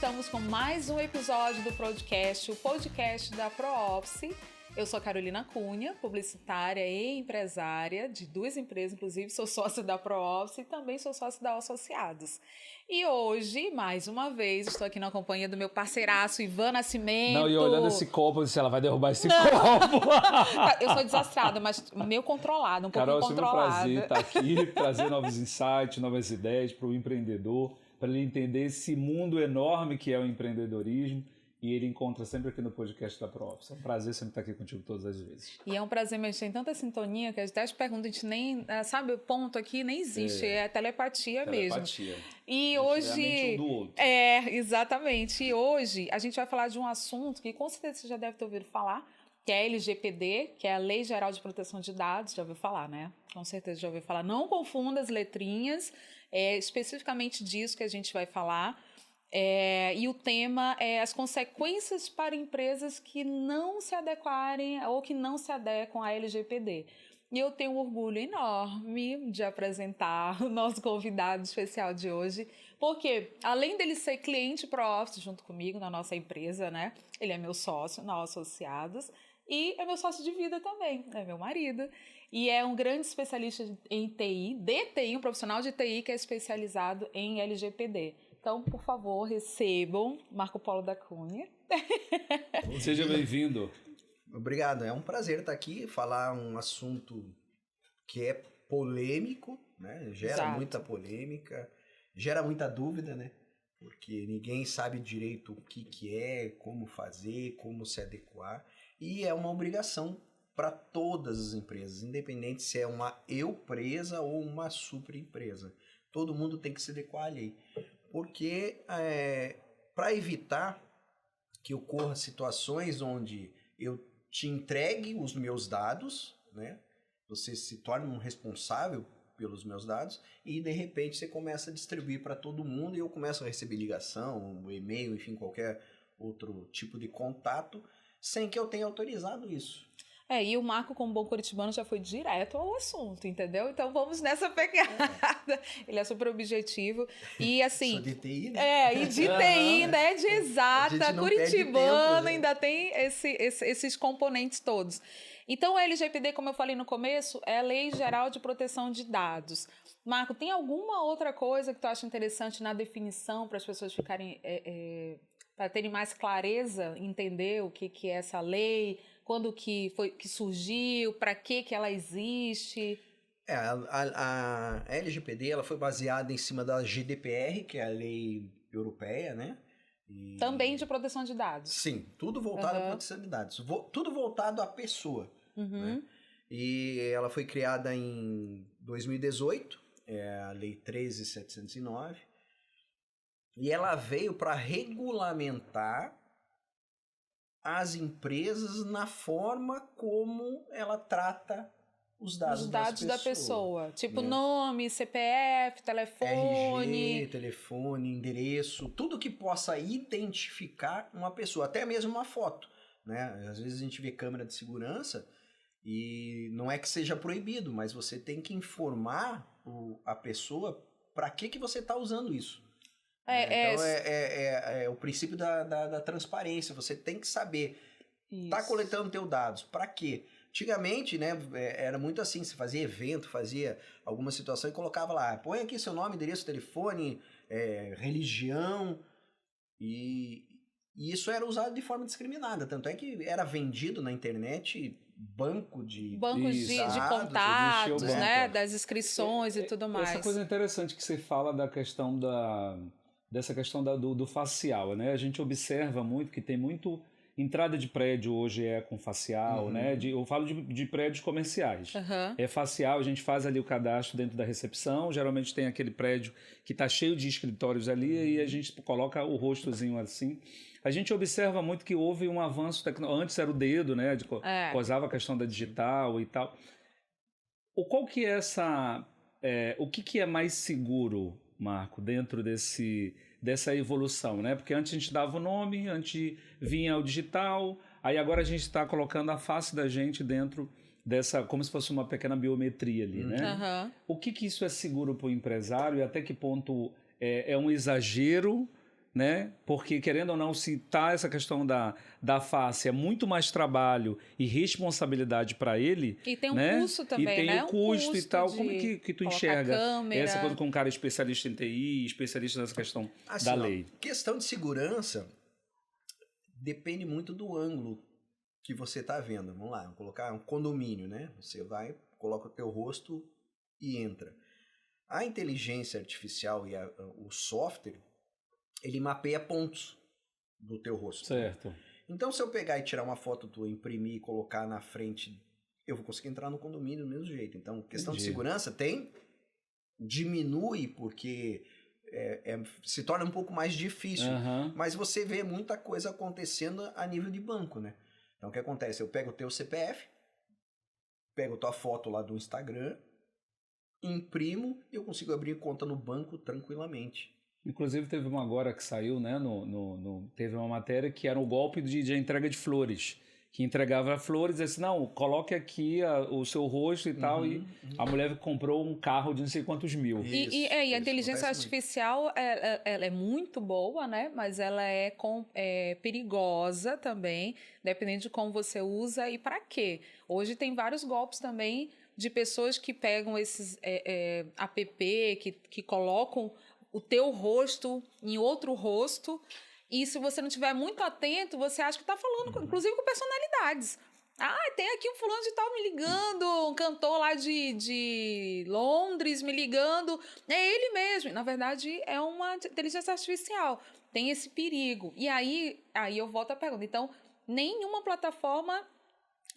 estamos com mais um episódio do podcast, o podcast da ProOffice. Eu sou Carolina Cunha, publicitária e empresária de duas empresas, inclusive sou sócia da ProOffice e também sou sócia da Associados. E hoje, mais uma vez, estou aqui na companhia do meu parceiraço Ivan Nascimento. Não, e olhando esse copo, eu disse, ela vai derrubar esse copo. Eu sou desastrada, mas meio controlada, Carol, pouquinho controlada. Carol, é sempre um prazer estar aqui, trazer novos insights, novas ideias para o empreendedor, para ele entender esse mundo enorme que é o empreendedorismo. E ele encontra sempre aqui no podcast da ProOffice. É um prazer sempre estar aqui contigo todas as vezes. E é um prazer mesmo, tem tanta sintonia que as 10 perguntas a gente nem, sabe, o ponto aqui nem existe, é telepatia mesmo. E hoje... Um do outro. Exatamente. E hoje a gente vai falar de um assunto que com certeza você já deve ter ouvido falar, que é a LGPD, que é a Lei Geral de Proteção de Dados. Já ouviu falar, né? Com certeza já ouviu falar. Não confunda as letrinhas, é especificamente disso que a gente vai falar. E o tema é as consequências para empresas que não se adequarem ou que não se adequam à LGPD. E eu tenho um orgulho enorme de apresentar o nosso convidado especial de hoje, porque além dele ser cliente ProOffice junto comigo na nossa empresa, né? Ele é meu sócio na Associados e é meu sócio de vida também, é meu marido. E é um grande especialista em TI, um profissional de TI que é especializado em LGPD. Então, por favor, recebam Marco Polo da Cunha. Seja bem-vindo. Obrigado, é um prazer estar aqui, falar um assunto que é polêmico, né? Gera muita polêmica, gera muita dúvida, né? Porque ninguém sabe direito o que é, como fazer, como se adequar. E é uma obrigação para todas as empresas, independente se é uma eu-presa ou uma super-empresa. Todo mundo tem que se adequar à lei. Porque para evitar que ocorra situações onde eu te entregue os meus dados, né? Você se torna um responsável pelos meus dados e de repente você começa a distribuir para todo mundo e eu começo a receber ligação, e-mail, enfim, qualquer outro tipo de contato sem que eu tenha autorizado isso. E o Marco, como bom curitibano, já foi direto ao assunto, entendeu? Então vamos nessa pegada. Ele é super objetivo. E assim. Sou de TI, né? E de TI, ainda é de exata, curitibano, tempo, né? Ainda tem esses componentes todos. Então, a LGPD, como eu falei no começo, é a Lei Geral de Proteção de Dados. Marco, tem alguma outra coisa que tu acha interessante na definição para as pessoas ficarem. Para terem mais clareza, entender o que é essa lei? Quando que surgiu, para que ela existe? A LGPD ela foi baseada em cima da GDPR, que é a lei europeia, né? Também de proteção de dados. Sim, tudo voltado à proteção de dados. Tudo voltado à pessoa. Né? E ela foi criada em 2018, é a Lei 13.709, e ela veio para regulamentar as empresas na forma como ela trata os dados da pessoa. Tipo, né? Nome, CPF, telefone. RG, telefone, endereço, tudo que possa identificar uma pessoa, até mesmo uma foto. Né? Às vezes a gente vê câmera de segurança e não é que seja proibido, mas você tem que informar a pessoa para que você está usando isso. Então é o princípio da transparência. Você tem que saber, tá coletando teus dados, para quê? Antigamente, né, era muito assim, você fazia evento, fazia alguma situação e colocava lá, põe aqui seu nome, endereço, telefone, religião, e isso era usado de forma discriminada, tanto é que era vendido na internet bancos de contatos, né, das inscrições e tudo mais. Essa coisa interessante que você fala da questão dessa questão do facial, né? A gente observa muito que tem muito entrada de prédio hoje com facial, né? Eu falo de prédios comerciais. É facial, a gente faz ali o cadastro dentro da recepção, geralmente tem aquele prédio que está cheio de escritórios ali e a gente coloca o rostozinho assim. A gente observa muito que houve um avanço tecnológico. Antes era o dedo, né? Causava a questão da digital e tal. Qual que é o que é mais seguro, Marco, dentro dessa evolução, né? Porque antes a gente dava o nome, antes vinha o digital, aí agora a gente está colocando a face da gente dentro dessa, como se fosse uma pequena biometria ali, né? O que isso é seguro para o empresário e até que ponto é um exagero né? Porque, querendo ou não, se tá essa questão da face, é muito mais trabalho e responsabilidade para ele. E tem um né? custo também, e tem né? o custo e tal. Como é que tu enxerga essa coisa com um cara especialista em TI, especialista nessa questão assim, da lei? Questão de segurança depende muito do ângulo que você está vendo. Vamos lá, vamos colocar um condomínio, né? Você vai, coloca o teu rosto e entra. A inteligência artificial e o software, ele mapeia pontos do teu rosto. Certo. Então, se eu pegar e tirar uma foto tua, imprimir e colocar na frente, eu vou conseguir entrar no condomínio do mesmo jeito. Então, questão de segurança diminui porque se torna um pouco mais difícil. Mas você vê muita coisa acontecendo a nível de banco, né? Então, o que acontece? Eu pego o teu CPF, pego tua foto lá do Instagram, imprimo e eu consigo abrir conta no banco tranquilamente. Inclusive teve uma agora que saiu, né, teve uma matéria que era o golpe de entrega de flores, que entregava flores e disse, não, coloque aqui o seu rosto e tal, e a mulher comprou um carro de não sei quantos mil. E a inteligência artificial, ela é muito boa, né, mas ela é perigosa também, dependendo de como você usa e para quê. Hoje tem vários golpes também de pessoas que pegam esses app, que colocam o teu rosto em outro rosto, e se você não estiver muito atento, você acha que está falando, inclusive com personalidades. Tem aqui um fulano de tal me ligando, um cantor lá de Londres me ligando, é ele mesmo. Na verdade, é uma inteligência artificial, tem esse perigo. E aí eu volto à pergunta, então, nenhuma plataforma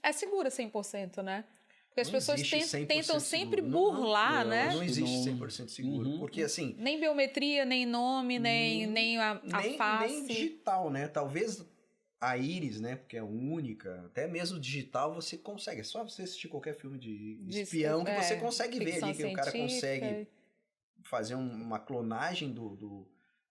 é segura 100%, né? Porque as pessoas tentam sempre burlar, né? Não existe 100% seguro. Porque assim... Nem biometria, nem nome, nem a face. Nem digital, né? Talvez a íris, né? Porque é única. Até mesmo digital você consegue. É só você assistir qualquer filme de espião que você consegue ver ali. Que o cara consegue fazer uma clonagem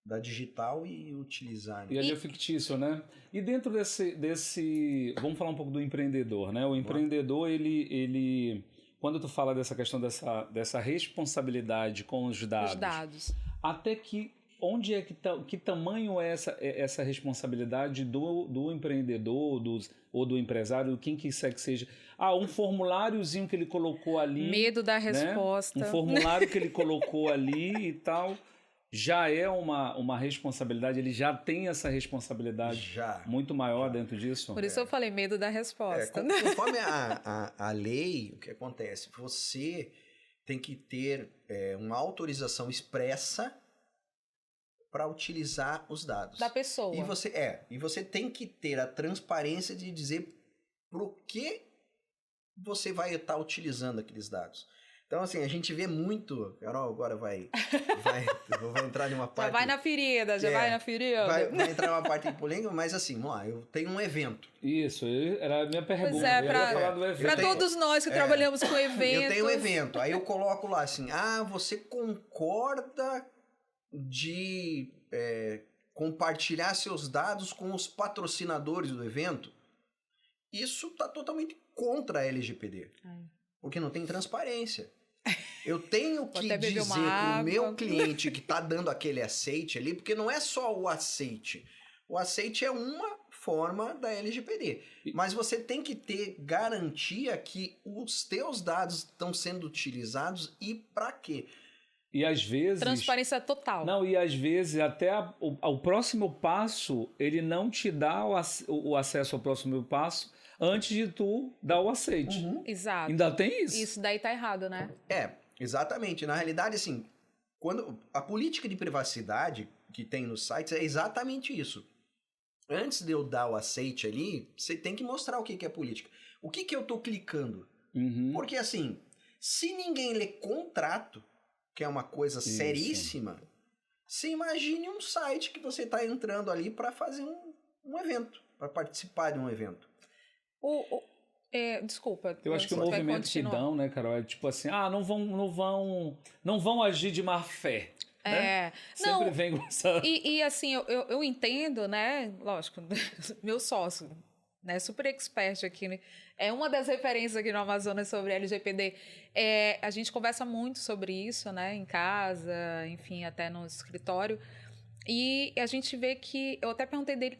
da digital e utilizar. E ali é fictício, né? E dentro desse... Vamos falar um pouco do empreendedor, né? O empreendedor, ele quando tu fala dessa questão dessa responsabilidade com os dados. Até que... Onde é que tamanho é essa responsabilidade do empreendedor ou do empresário, quem quiser que seja? Um formuláriozinho que ele colocou ali... Medo da resposta. Um formulário que ele colocou ali e tal... Já é uma responsabilidade, ele já tem essa responsabilidade muito maior dentro disso? Por isso eu falei medo da resposta. Conforme a lei, o que acontece? Você tem que ter uma autorização expressa para utilizar os dados. Da pessoa. E você tem que ter a transparência de dizer pro que você vai estar utilizando aqueles dados. Então, assim, a gente vê muito... Carol, agora vai entrar numa parte... Já vai na ferida. Vai entrar numa parte polêmica, mas assim, vamos lá, eu tenho um evento. Isso, era a minha pergunta. Pois para todos nós que trabalhamos com eventos. Eu tenho um evento, aí eu coloco lá assim, você concorda de compartilhar seus dados com os patrocinadores do evento? Isso está totalmente contra a LGPD. Porque não tem transparência. Eu tenho que dizer para o meu cliente que está dando aquele aceite ali, porque não é só o aceite. O aceite é uma forma da LGPD. Mas você tem que ter garantia que os teus dados estão sendo utilizados e para quê? E às vezes... Transparência total. Não, e às vezes até o próximo passo, ele não te dá o acesso ao próximo passo antes de tu dar o aceite. Exato. Ainda tem isso? Isso daí tá errado, né? Exatamente. Na realidade, assim, quando a política de privacidade que tem nos sites é exatamente isso. Antes de eu dar o aceite ali, você tem que mostrar o que é política. O que eu tô clicando? Porque, assim, se ninguém lê contrato, que é uma coisa seríssima, você imagine um site que você tá entrando ali para fazer um evento, para participar de um evento. Desculpa. Eu acho que o movimento que dão, né, Carol, é tipo assim, não vão agir de má fé. Né? Sempre vem com essa... E assim, eu entendo, né, lógico, meu sócio, né, super expert aqui, né, é uma das referências aqui no Amazonas sobre LGPD. A gente conversa muito sobre isso, né, em casa, enfim, até no escritório. E a gente vê que, eu até perguntei dele,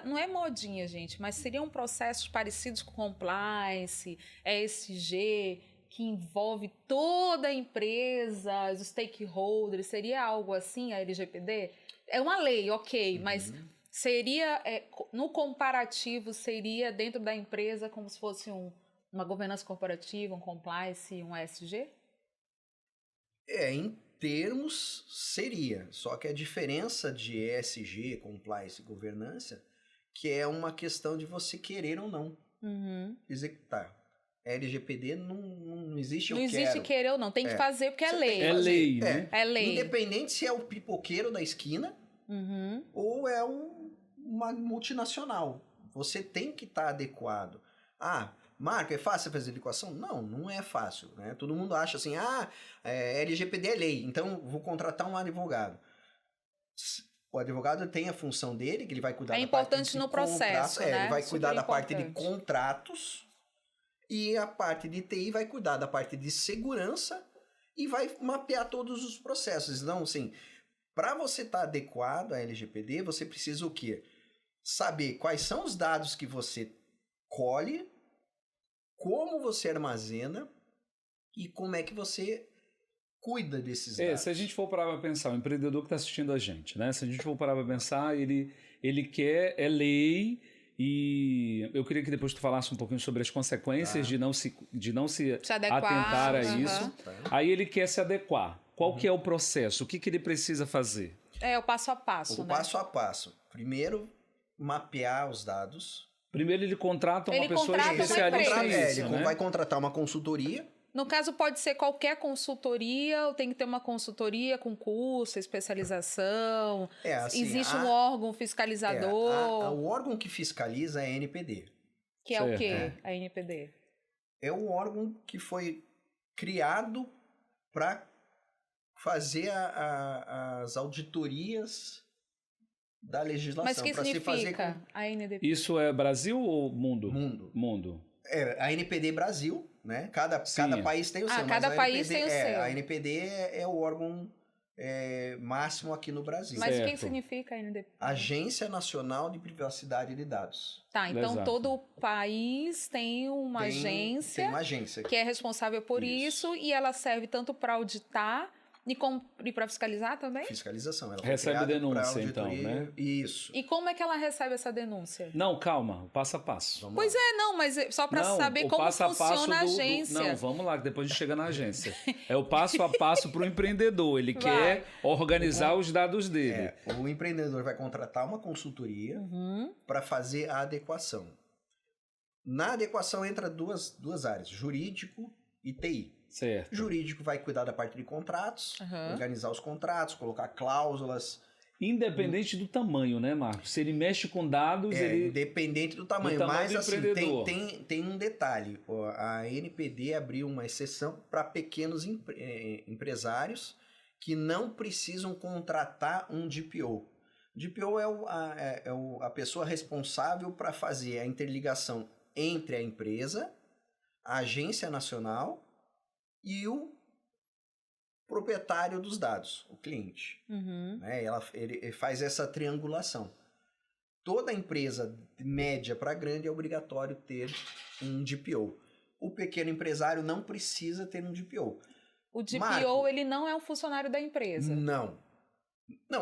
não é modinha, gente, mas seriam processos parecidos com compliance, ESG, que envolve toda a empresa, os stakeholders, seria algo assim a LGPD? É uma lei, ok, mas seria, no comparativo, seria dentro da empresa como se fosse uma governança corporativa, um compliance, um ESG? Em termos seria, só que a diferença de ESG, compliance e governança, que é uma questão de você querer ou não executar. LGPD não existe não existe querer ou não, tem que fazer porque é lei. É lei, né? É lei. Independente se é o pipoqueiro da esquina ou é uma multinacional. Você tem que estar adequado. Marco, é fácil fazer adequação? Não, não é fácil. Né? Todo mundo acha assim, LGPD é lei, então vou contratar um advogado. O advogado tem a função dele, que ele vai cuidar da parte de importante no processo, né? Ele vai cuidar da parte de contratos e a parte de TI vai cuidar da parte de segurança e vai mapear todos os processos. Então, assim, para você estar adequado à LGPD, você precisa o quê? Saber quais são os dados que você colhe, como você armazena e como é que você cuida desses dados. Se a gente for parar para pensar, o empreendedor que está assistindo a gente, né? Se a gente for parar para pensar, ele quer, é lei, e eu queria que depois tu falasse um pouquinho sobre as consequências de não se atentar a isso. Aí ele quer se adequar. Qual que é o processo? O que ele precisa fazer? O passo a passo, O passo a passo. Primeiro, mapear os dados. Primeiro ele contrata uma pessoa especialista nisso, ele vai contratar uma consultoria. No caso, pode ser qualquer consultoria, ou tem que ter uma consultoria com curso, especialização? Assim, existe um órgão fiscalizador? O órgão que fiscaliza é a NPD. Que é o quê, a NPD? É um órgão que foi criado para fazer as auditorias da legislação. Mas o que significa a NPD? Isso é Brasil ou mundo? Mundo. A NPD Brasil, né? Cada país tem o seu. Cada país tem o seu. A NPD é o órgão máximo aqui no Brasil. Mas o que significa a NPD? Agência Nacional de Privacidade de Dados. Tá, então todo país tem uma agência, que é responsável por isso e ela serve tanto para auditar e para fiscalizar também? Fiscalização. Ela recebe denúncia, então, né? Isso. E como é que ela recebe essa denúncia? Não, calma, o passo a passo. Mas só para saber como funciona a agência. Não, vamos lá, que depois a gente chega na agência. É o passo a passo para o empreendedor. Ele quer organizar os dados dele. O empreendedor vai contratar uma consultoria para fazer a adequação. Na adequação entra duas áreas, jurídico e TI. Certo. Jurídico vai cuidar da parte de contratos, organizar os contratos, colocar cláusulas. Independente do tamanho, né, Marcos? Se ele mexe com dados, independente do tamanho. Mas assim, tem um detalhe. A NPD abriu uma exceção para pequenos empresários que não precisam contratar um DPO. DPO é a pessoa responsável para fazer a interligação entre a empresa, a agência nacional e o proprietário dos dados, o cliente. Né? Ele faz essa triangulação. Toda empresa média para grande é obrigatório ter um DPO. O pequeno empresário não precisa ter um DPO. O DPO, ele não é um funcionário da empresa? Não,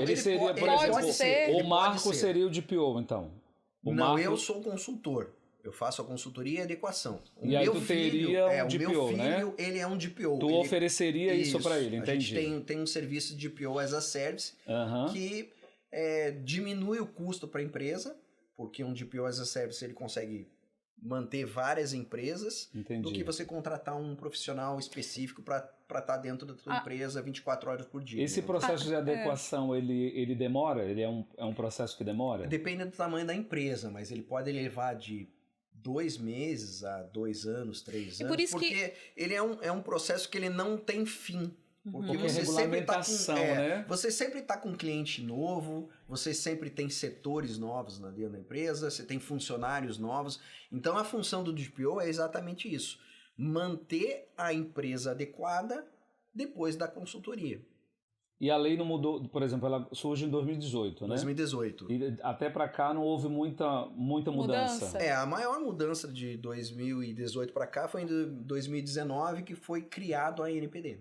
ele seria, pode ser. O Marco seria o DPO, então? Eu sou consultor. Eu faço a consultoria e adequação. E aí tu teria um DPO, meu filho, né? Ele é um DPO. Tu ofereceria isso para ele, entendi. A gente tem um serviço de DPO as a service que diminui o custo para a empresa, porque um DPO as a service ele consegue manter várias empresas do que você contratar um profissional específico para estar dentro da tua empresa 24 horas por dia. Esse processo de adequação, ele demora? Ele é um processo que demora? Depende do tamanho da empresa, mas ele pode levar de 2 meses a 2 anos, 3 anos, porque ele é um processo que ele não tem fim. Porque você sempre está né? Você sempre está com um cliente novo, você sempre tem setores novos dentro da empresa, você tem funcionários novos. Então a função do DPO é exatamente isso: manter a empresa adequada depois da consultoria. E a lei não mudou, por exemplo, ela surge em 2018, né? 2018. E até para cá não houve muita mudança. A maior mudança de 2018 para cá foi em 2019, que foi criado a NPD.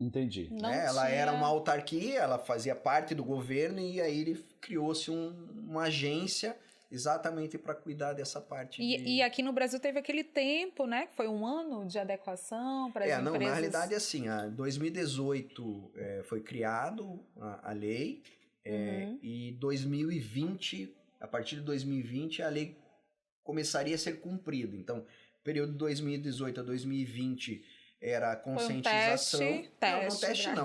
Entendi. Ela era uma autarquia, ela fazia parte do governo e aí criou-se uma agência exatamente para cuidar dessa parte. E aqui no Brasil teve aquele tempo, né? Que foi 1 ano de adequação para as empresas. Na realidade, assim, em 2018 foi criado a lei e 2020, a partir de 2020, a lei começaria a ser cumprida. Então, período de 2018 a 2020 era conscientização.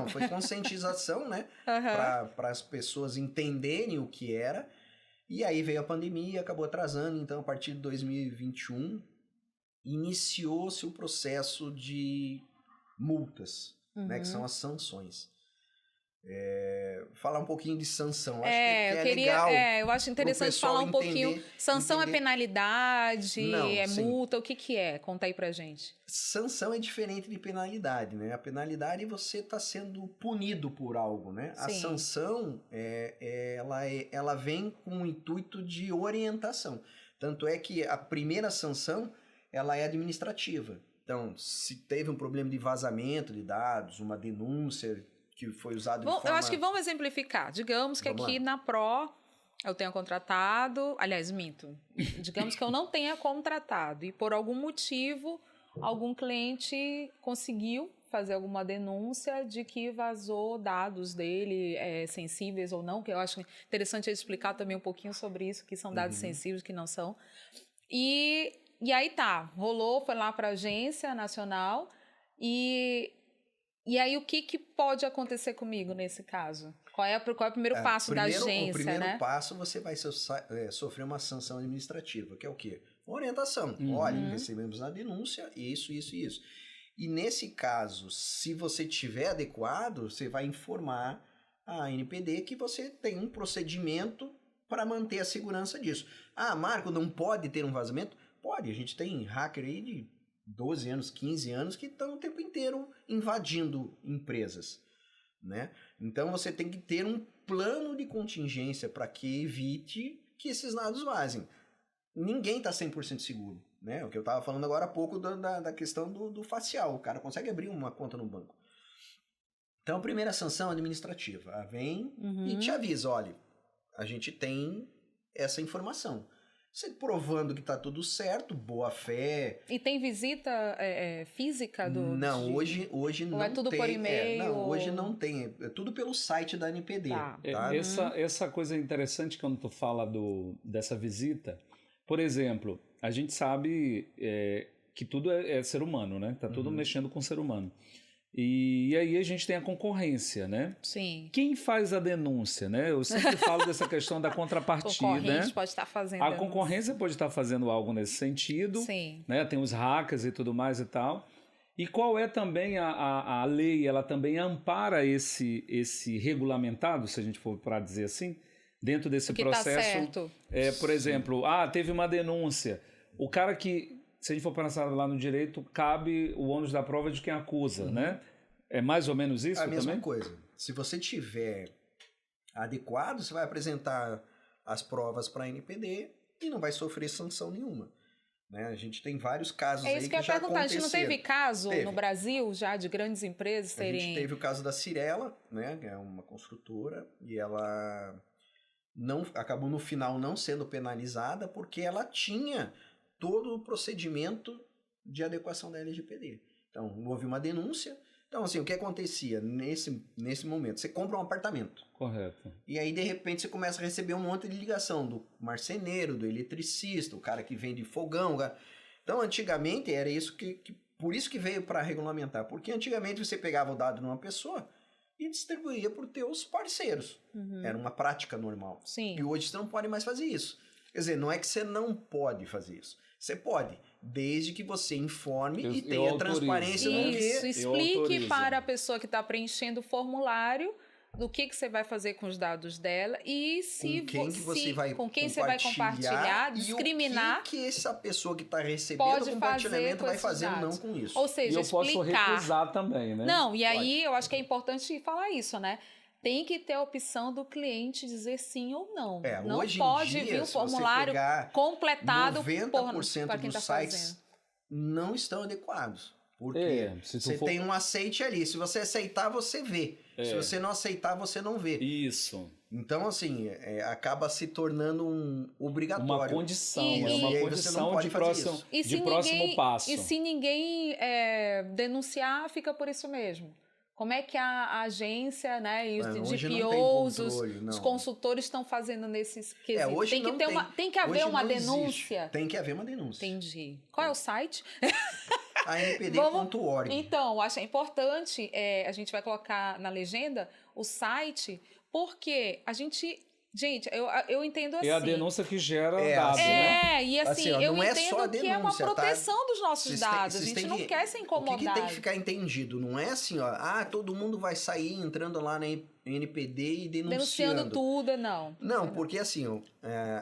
Foi conscientização, né? Para as pessoas entenderem o que era. E aí veio a pandemia, acabou atrasando, então a partir de 2021 iniciou-se o processo de multas, né, que são as sanções. Falar um pouquinho de sanção, acho que é legal. Eu acho interessante falar um pouquinho. Sanção é penalidade, multa, o que é? Conta aí pra gente. Sanção é diferente de penalidade, né? A penalidade você está sendo punido por algo, né? Sim. A sanção, ela vem com o intuito de orientação. Tanto é que a primeira sanção, ela é administrativa. Então, se teve um problema de vazamento de dados, uma denúncia que foi usado de forma... Eu acho que vamos exemplificar. Digamos que aqui na Pro eu tenha contratado... Aliás, minto. Digamos que eu não tenha contratado e por algum motivo algum cliente conseguiu fazer alguma denúncia de que vazou dados dele sensíveis ou não, que eu acho interessante explicar também um pouquinho sobre isso, que são dados sensíveis, que não são. E aí rolou, foi lá para a Agência Nacional E aí, o que pode acontecer comigo nesse caso? Qual é o primeiro passo da agência, O primeiro passo, você vai sofrer uma sanção administrativa, que é o quê? Uma orientação. Olha, recebemos a denúncia, isso. E nesse caso, se você tiver adequado, você vai informar a NPD que você tem um procedimento para manter a segurança disso. Marco, não pode ter um vazamento? Pode, a gente tem hacker aí de 12 anos, 15 anos, que estão o tempo inteiro invadindo empresas, né? Então, você tem que ter um plano de contingência para que evite que esses dados vazem. Ninguém está 100% seguro, né? O que eu estava falando agora há pouco da questão do facial. O cara consegue abrir uma conta no banco. Então, a primeira sanção administrativa. Ela vem e te avisa, olha, a gente tem essa informação. Você provando que está tudo certo, boa fé. E tem visita física do... Não, hoje não tem. Ou é tudo por e-mail? Hoje não tem. É tudo pelo site da NPD. Tá? Essa coisa interessante quando tu fala dessa visita. Por exemplo, a gente sabe que tudo é ser humano, né? Tá tudo mexendo com o ser humano. E aí a gente tem a concorrência, né? Sim. Quem faz a denúncia, né? Eu sempre falo dessa questão da contrapartida. A concorrência pode estar fazendo. A concorrência pode estar fazendo algo nesse sentido. Sim. Né? Tem os hackers e tudo mais e tal. E qual é também a lei? Ela também ampara esse regulamentado, se a gente for para dizer assim, dentro desse processo. Tá certo. Por exemplo, teve uma denúncia. O cara que... Se a gente for pensar lá no direito, cabe o ônus da prova de quem acusa, né? É mais ou menos isso também? A mesma coisa. Se você tiver adequado, você vai apresentar as provas para a NPD e não vai sofrer sanção nenhuma. Né? A gente tem vários casos aí que já aconteceram. É isso que eu ia perguntar. A gente não teve caso no Brasil já de grandes empresas terem... A gente teve o caso da Cyrela, né? Que é uma construtora, e ela acabou no final não sendo penalizada porque ela tinha todo o procedimento de adequação da LGPD. Então, houve uma denúncia. Então, assim, o que acontecia nesse momento? Você compra um apartamento. Correto. E aí, de repente, você começa a receber um monte de ligação do marceneiro, do eletricista, o cara que vende fogão. Então, antigamente, era isso por isso que veio para regulamentar. Porque antigamente você pegava o dado de uma pessoa e distribuía por teus parceiros. Era uma prática normal. Sim. E hoje você não pode mais fazer isso. Quer dizer, não é que você não pode fazer isso. Você pode, desde que você informe e tenha transparência no que... Isso, explique para a pessoa que está preenchendo o formulário do que você vai fazer com os dados dela e se com quem você vai compartilhar, discriminar. O que essa pessoa que está recebendo o compartilhamento vai fazer ou não com isso. Ou seja, eu posso recusar também, né? Não, e aí eu acho que é importante falar isso, né? Tem que ter a opção do cliente dizer sim ou não. Não pode vir um formulário completado 90% dos sites não estão adequados. Porque você tem um aceite ali. Se você aceitar, você vê. Se você não aceitar, você não vê. Isso. Então, assim, acaba se tornando um obrigatório. Uma condição. Uma condição de próximo passo. E se ninguém denunciar, fica por isso mesmo. Como é que a agência, né, e os DPOs, os consultores estão fazendo nesses quesitos? Tem que haver uma denúncia? Tem que haver uma denúncia. Entendi. Qual é o site? anpd.org. Então, acho importante, a gente vai colocar na legenda o site, porque a gente... Gente, eu entendo assim... É a denúncia que gera dados, né? E assim, eu entendo que é uma proteção dos nossos dados. A gente não quer ser incomodado. O que tem que ficar entendido? Não é assim, todo mundo vai sair entrando lá na NPD e denunciando tudo, não. Não, porque assim,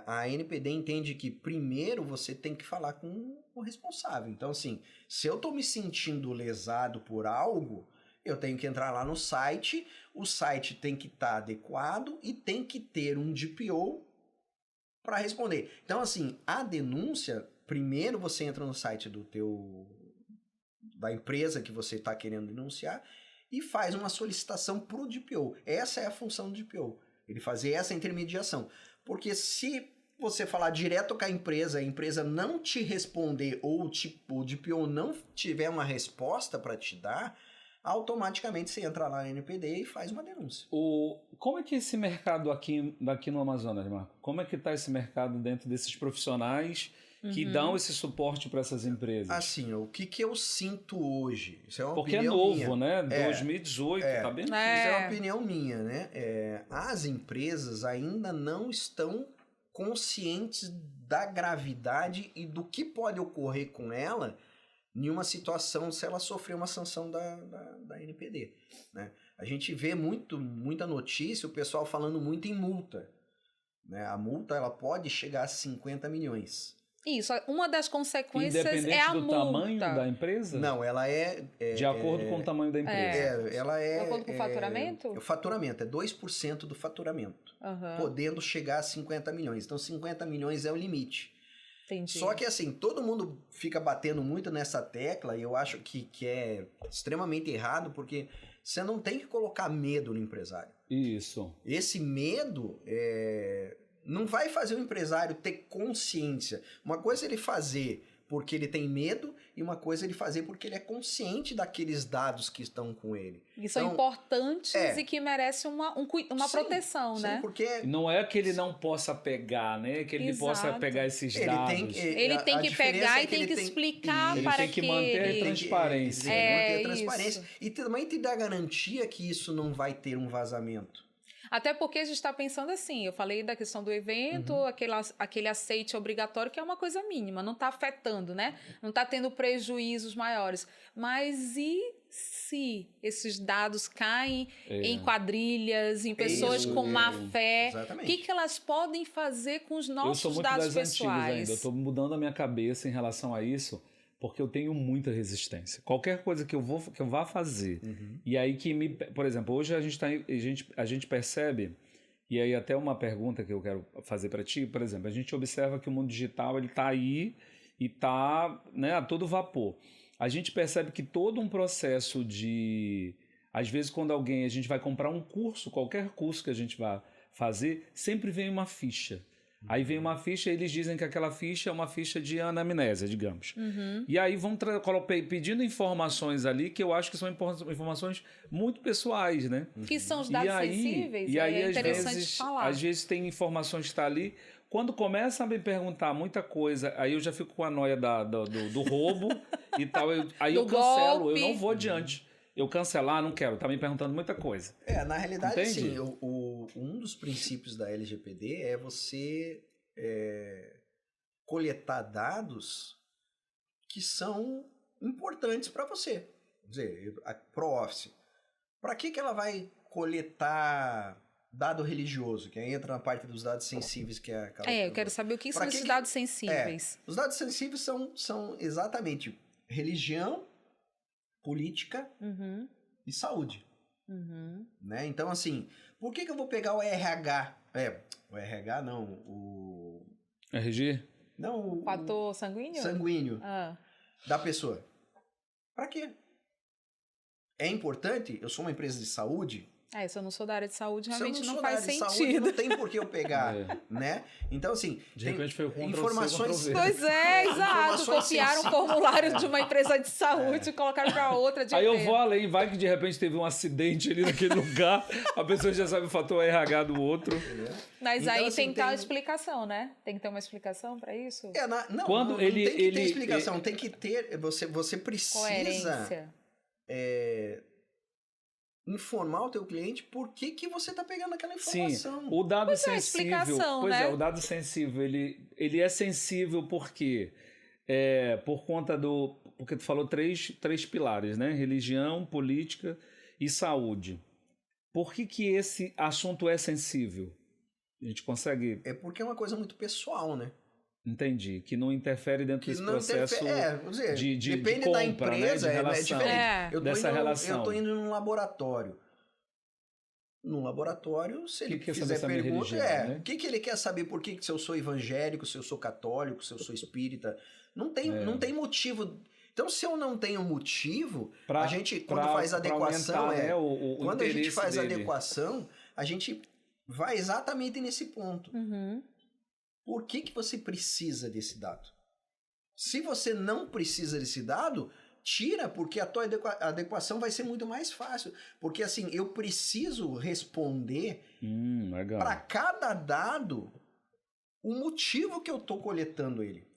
a NPD entende que primeiro você tem que falar com o responsável. Então, assim, se eu tô me sentindo lesado por algo... Eu tenho que entrar lá no site, o site tem que estar adequado e tem que ter um DPO para responder. Então, assim, a denúncia, primeiro você entra no site da empresa que você está querendo denunciar e faz uma solicitação para o DPO. Essa é a função do DPO, ele fazer essa intermediação. Porque se você falar direto com a empresa não te responder ou o DPO não tiver uma resposta para te dar, automaticamente você entra lá na NPD e faz uma denúncia. Como é que esse mercado aqui no Amazonas, Marco? Como é que está esse mercado dentro desses profissionais que dão esse suporte para essas empresas? Assim, o que eu sinto hoje? Isso é uma Porque opinião novo, minha. né? 2018, tá bem? Isso é uma opinião minha, né? As empresas ainda não estão conscientes da gravidade e do que pode ocorrer com ela em uma situação se ela sofrer uma sanção da NPD, né? A gente vê muita notícia, o pessoal falando muito em multa, né? A multa ela pode chegar a 50 milhões. Isso, uma das consequências é a multa. Independente do tamanho da empresa? Não, ela de acordo com o tamanho da empresa. Ela é... De acordo com o faturamento? O faturamento, é 2% do faturamento, podendo chegar a 50 milhões. Então, 50 milhões é o limite. Entendi. Só que assim, todo mundo fica batendo muito nessa tecla e eu acho que é extremamente errado, porque você não tem que colocar medo no empresário. Isso. Esse medo não vai fazer o empresário ter consciência. Uma coisa é ele fazer porque ele tem medo e uma coisa é ele fazer porque ele é consciente daqueles dados que estão com ele. E são importantes e que merecem uma proteção, né? Porque não é que ele não possa pegar, né? Que ele possa pegar esses dados. Ele tem que pegar e tem que explicar para que ele tem que manter a transparência. Manter a transparência. E também te dá garantia que isso não vai ter um vazamento. Até porque a gente está pensando assim, eu falei da questão do evento, aquele aceite obrigatório, que é uma coisa mínima, não está afetando, né? Não está tendo prejuízos maiores. Mas e se esses dados caem em quadrilhas, em pessoas com má fé? O que elas podem fazer com os nossos dados pessoais? Eu estou mudando a minha cabeça em relação a isso, porque eu tenho muita resistência. Qualquer coisa que eu vá fazer, e aí por exemplo, hoje a gente percebe, e aí até uma pergunta que eu quero fazer para ti, por exemplo, a gente observa que o mundo digital ele está aí e está, né, a todo vapor. A gente percebe que todo um processo às vezes quando a gente vai comprar um curso, qualquer curso que a gente vai fazer, sempre vem uma ficha. Aí vem uma ficha e eles dizem que aquela ficha é uma ficha de anamnésia, digamos. E aí vão pedindo informações ali que eu acho que são informações muito pessoais, né? Que são os dados sensíveis, e aí é interessante falar. Às vezes tem informações que estão ali. Quando começa a me perguntar muita coisa, aí eu já fico com a noia do roubo e tal. Aí eu cancelo, eu não vou adiante. Eu cancelar, não quero, tá me perguntando muita coisa. Na realidade, sim, um dos princípios da LGPD é você coletar dados que são importantes para você. Quer dizer, a ProOffice. Para que ela vai coletar dado religioso, que aí entra na parte dos dados sensíveis, que é aquela... eu quero saber o que são esses dados sensíveis. Os dados sensíveis são exatamente religião, política e saúde. Né? Então, assim, por que eu vou pegar o RH? O RH não, o... RG? Não, o fator sanguíneo? Sanguíneo da pessoa. Pra quê? É importante? Eu sou uma empresa de saúde... se eu não sou da área de saúde, realmente não faz sentido. Saúde, não tem por que eu pegar, né? Então, assim... De repente foi o informações... Pois é, exato. Copiaram o formulário de uma empresa de saúde e colocaram para outra. Aí eu vou além, vai que de repente teve um acidente ali naquele lugar, a pessoa já sabe o fator RH do outro. Mas então, aí assim, tem que ter uma explicação, né? Tem que ter uma explicação para isso? Quando não tem que ter explicação, tem que ter... Você precisa... Coerência. Informar o teu cliente por que você está pegando aquela informação. Sim, o dado pois sensível... né? O dado sensível, ele é sensível porque por conta do... Porque tu falou três pilares, né? Religião, política e saúde. Por que esse assunto é sensível? A gente consegue... É porque é uma coisa muito pessoal, né? Entendi, que não interfere dentro desse processo de depende compra, da empresa, né? De relação, é diferente. Dessa relação. Eu tô indo num laboratório. Num laboratório, se ele fizer pergunta, né? O que ele quer saber? Por que se eu sou evangélico, se eu sou católico, se eu sou espírita? Não tem motivo. Então, se eu não tenho motivo, a gente, quando faz adequação, quando a gente faz adequação, a gente vai exatamente nesse ponto. Por que você precisa desse dado? Se você não precisa desse dado, tira, porque a tua adequação vai ser muito mais fácil. Porque assim, eu preciso responder para cada dado o motivo que eu estou coletando ele.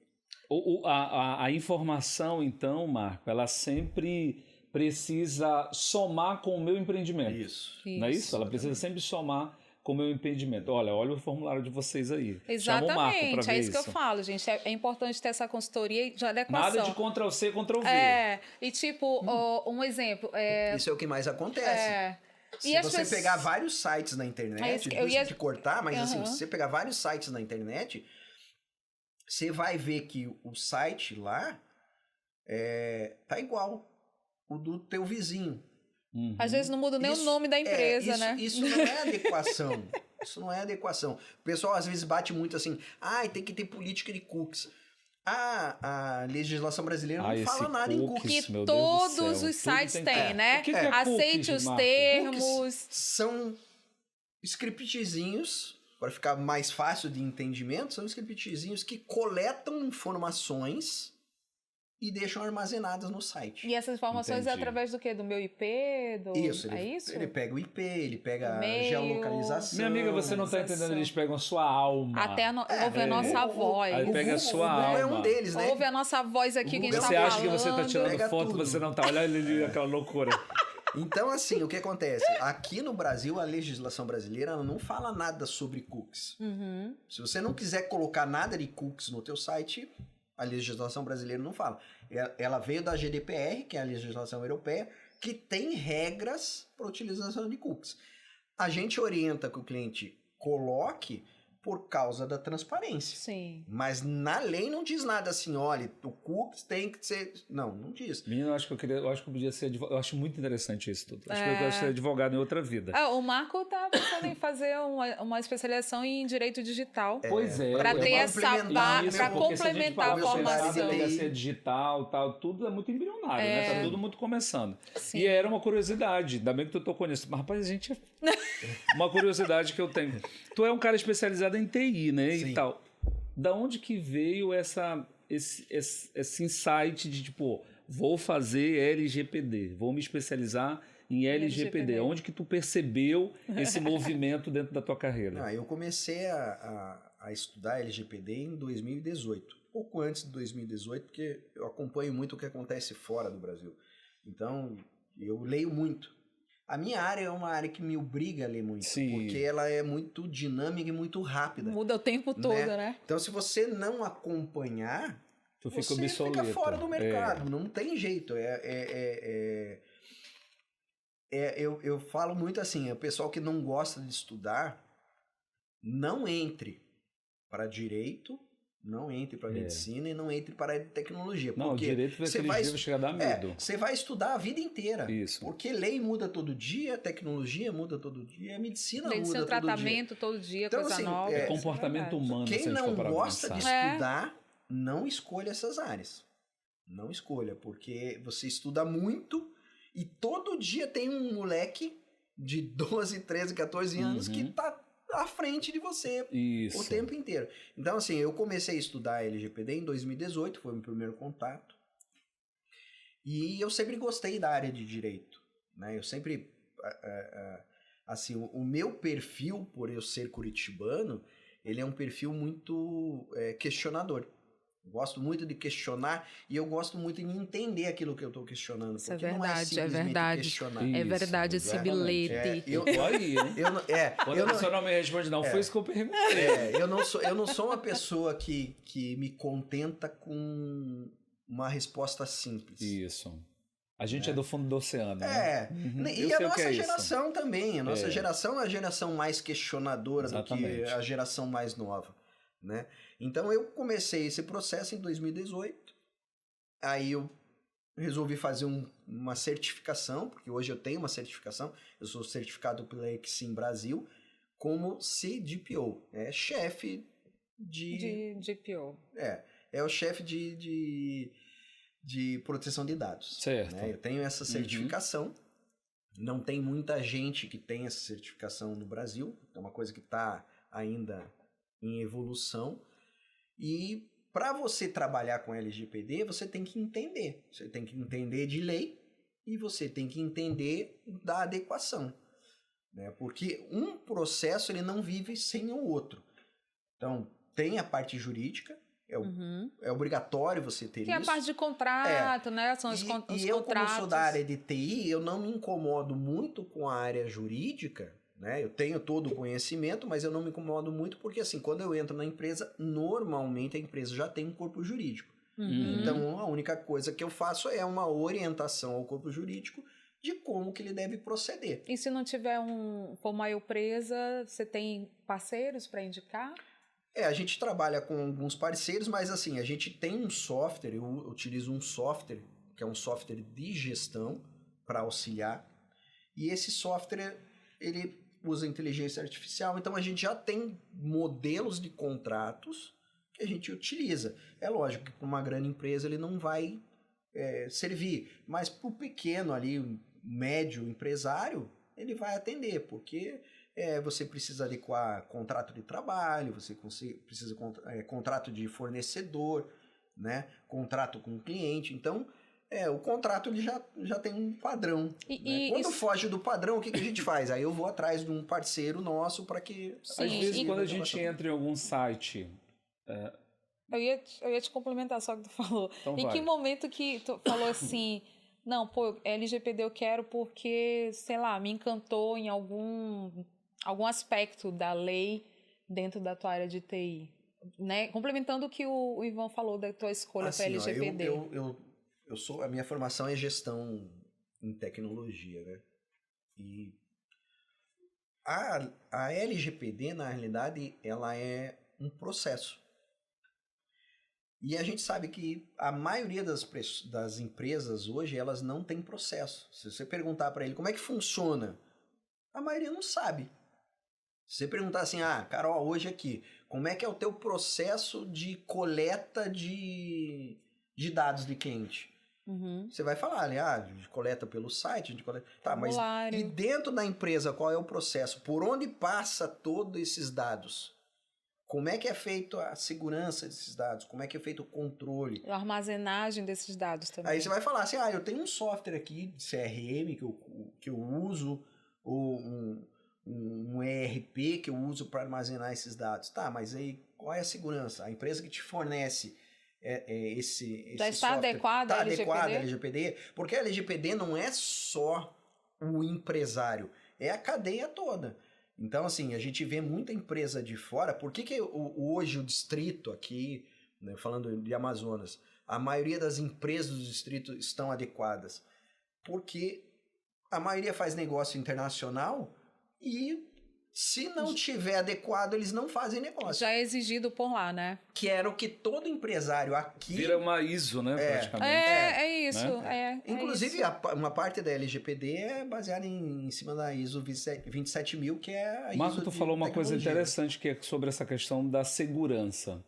A informação, então, Marco, ela sempre precisa somar com o meu empreendimento. Isso. Não é isso? Ela precisa sempre somar com o meu empreendimento. Olha o formulário de vocês aí. Exatamente, chama o Marco pra ver isso que eu falo, gente. É importante ter essa consultoria de adequação. Nada de Ctrl-C, Ctrl-V. E tipo, um exemplo... Isso é o que mais acontece. Se você pegar vários sites na internet, te cortar, mas assim, se você pegar vários sites na internet, você vai ver que o site lá tá igual o do teu vizinho. Às vezes não muda nem o nome da empresa, né? Isso não é adequação. Isso não é adequação. O pessoal às vezes bate muito assim, tem que ter política de cookies. A legislação brasileira não fala nada em cookies. Que todos os sites têm, né? Que é aceite cookies, os termos. Cookies são scriptzinhos, para ficar mais fácil de entendimento, são scriptzinhos que coletam informações e deixam armazenadas no site. E essas informações é através do quê? Do meu IP? Isso, ele pega o IP, ele pega a geolocalização. Minha amiga, você não está entendendo, eles pegam a sua alma. Até ouve a nossa voz. Aí pega a sua alma. É um deles, né? Ouve a nossa voz aqui que a gente está falando. Você acha que você está tirando foto, você não está. Olha ali aquela loucura. Então, assim, o que acontece? Aqui no Brasil, a legislação brasileira ela não fala nada sobre cookies. Se você não quiser colocar nada de cookies no teu site... A legislação brasileira não fala. Ela veio da GDPR, que é a legislação europeia, que tem regras para utilização de cookies. A gente orienta que o cliente coloque por causa da transparência. Sim. Mas na lei não diz nada assim, olha, o cookies tem que ser... Não diz. Menino, eu acho que eu podia ser advogado. Eu acho muito interessante isso tudo. Acho que eu gosto de ser advogado em outra vida. O Marco tá pensando em fazer uma especialização em direito digital. Pois é. Para ter essa base, para complementar a formação. Delegacia digital, tal, tudo é muito embrionário, né? Tá tudo muito começando. Sim. E era uma curiosidade, ainda bem que tu tocou nisso. Mas, rapaz, a gente... uma curiosidade que eu tenho. Tu é um cara especializado em TI, né? Sim. E tal. Da onde que veio esse insight de, tipo, vou fazer LGPD, vou me especializar em LGPD. Onde que tu percebeu esse movimento dentro da tua carreira? Eu comecei a estudar LGPD em 2018. Pouco antes de 2018, porque eu acompanho muito o que acontece fora do Brasil. Então, eu leio muito. A minha área é uma área que me obriga a ler muito, porque ela é muito dinâmica e muito rápida. Muda o tempo todo, né? Então, se você não acompanhar, tu fica você obsoleto. Fica fora do mercado. Não tem jeito. eu falo muito assim, o pessoal que não gosta de estudar, não entre para direito, não entre para medicina e não entre para a tecnologia. Não, o direito vai chegar a dar medo. Você vai estudar a vida inteira. Isso. Porque lei muda todo dia, tecnologia muda todo dia, a medicina tem muda seu todo tratamento todo dia, então, coisa assim, nova. É comportamento humano. Quem não gosta de estudar, não escolha essas áreas. Não escolha, porque você estuda muito e todo dia tem um moleque de 12, 13, 14 anos que tá à frente de você o tempo inteiro. Então, assim, eu comecei a estudar LGPD em 2018, foi o meu primeiro contato. E eu sempre gostei da área de direito, né? Eu sempre, assim, o meu perfil, por eu ser curitibano, ele é um perfil muito questionador. Eu gosto muito de questionar e eu gosto muito de entender aquilo que eu estou questionando. Isso porque é verdade, não é simplesmente questionar. É verdade esse bilhete. Quando a pessoa não me responde, não, foi isso que eu perguntei. Eu não sou uma pessoa que me contenta com uma resposta simples. Isso. A gente é do fundo do oceano. E a nossa geração também. A nossa geração é a geração mais questionadora do que a geração mais nova. Né? Então eu comecei esse processo em 2018, aí eu resolvi fazer uma certificação, porque hoje eu tenho uma certificação, eu sou certificado pela Exim Brasil como CDPO, chefe de DPO. É o chefe de proteção de dados. Certo. Né? Eu tenho essa certificação, não tem muita gente que tem essa certificação no Brasil, é uma coisa que está ainda em evolução, e para você trabalhar com LGPD, você tem que entender. Você tem que entender de lei e você tem que entender da adequação. Né? Porque um processo ele não vive sem o outro. Então, tem a parte jurídica, é obrigatório você ter isso. Tem a parte de contrato, né? São os contratos. E eu, como sou da área de TI, eu não me incomodo muito com a área jurídica, né? Eu tenho todo o conhecimento, mas eu não me incomodo muito porque, assim, quando eu entro na empresa, normalmente a empresa já tem um corpo jurídico. Então, a única coisa que eu faço é uma orientação ao corpo jurídico de como que ele deve proceder. E se não tiver for uma empresa, você tem parceiros para indicar? A gente trabalha com alguns parceiros, mas assim, a gente tem um software, eu utilizo um software, que é um software de gestão para auxiliar, e esse software, ele usa inteligência artificial, então a gente já tem modelos de contratos que a gente utiliza. É lógico que para uma grande empresa ele não vai servir, mas para o pequeno ali, médio empresário, ele vai atender, porque você precisa adequar contrato de trabalho, você precisa contrato de fornecedor, né? Contrato com o cliente, então o contrato ele já tem um padrão. Né? Quando foge do padrão, o que a gente faz? Aí eu vou atrás de um parceiro nosso para que... Sim, às vezes quando a gente entra em algum site... Eu ia te complementar só o que tu falou. Então, em que momento que tu falou assim... Não, LGPD eu quero porque, sei lá, me encantou em algum aspecto da lei dentro da tua área de TI. Né? Complementando o que o Ivan falou da tua escolha para LGPD. A minha formação é gestão em tecnologia, né? E a LGPD, na realidade, ela é um processo. E a gente sabe que a maioria das empresas hoje, elas não têm processo. Se você perguntar para ele como é que funciona, a maioria não sabe. Se você perguntar assim, Carol, hoje aqui, como é que é o teu processo de coleta de dados de cliente? Você vai falar, né? De coleta pelo site, de coleta... Tá, mas e dentro da empresa, qual é o processo? Por onde passa todos esses dados? Como é que é feita a segurança desses dados? Como é que é feito o controle? A armazenagem desses dados também. Aí você vai falar assim, eu tenho um software aqui de CRM que eu uso, ou um ERP que eu uso para armazenar esses dados. Tá, mas aí qual é a segurança? A empresa que te fornece esse já está software, adequada a LGPD? Porque a LGPD não é só o empresário, é a cadeia toda. Então, assim, a gente vê muita empresa de fora. Por que hoje o distrito aqui, né, falando de Amazonas, a maioria das empresas do distrito estão adequadas? Porque A maioria faz negócio internacional e se não tiver adequado, eles não fazem negócio. Já é exigido por lá, né? Que era o que todo empresário aqui... Vira uma ISO, né, praticamente. É isso. Né? Inclusive, uma parte da LGPD é baseada em cima da ISO 27000, que é a ISO Marco, tu falou uma coisa interessante que é sobre essa questão da segurança,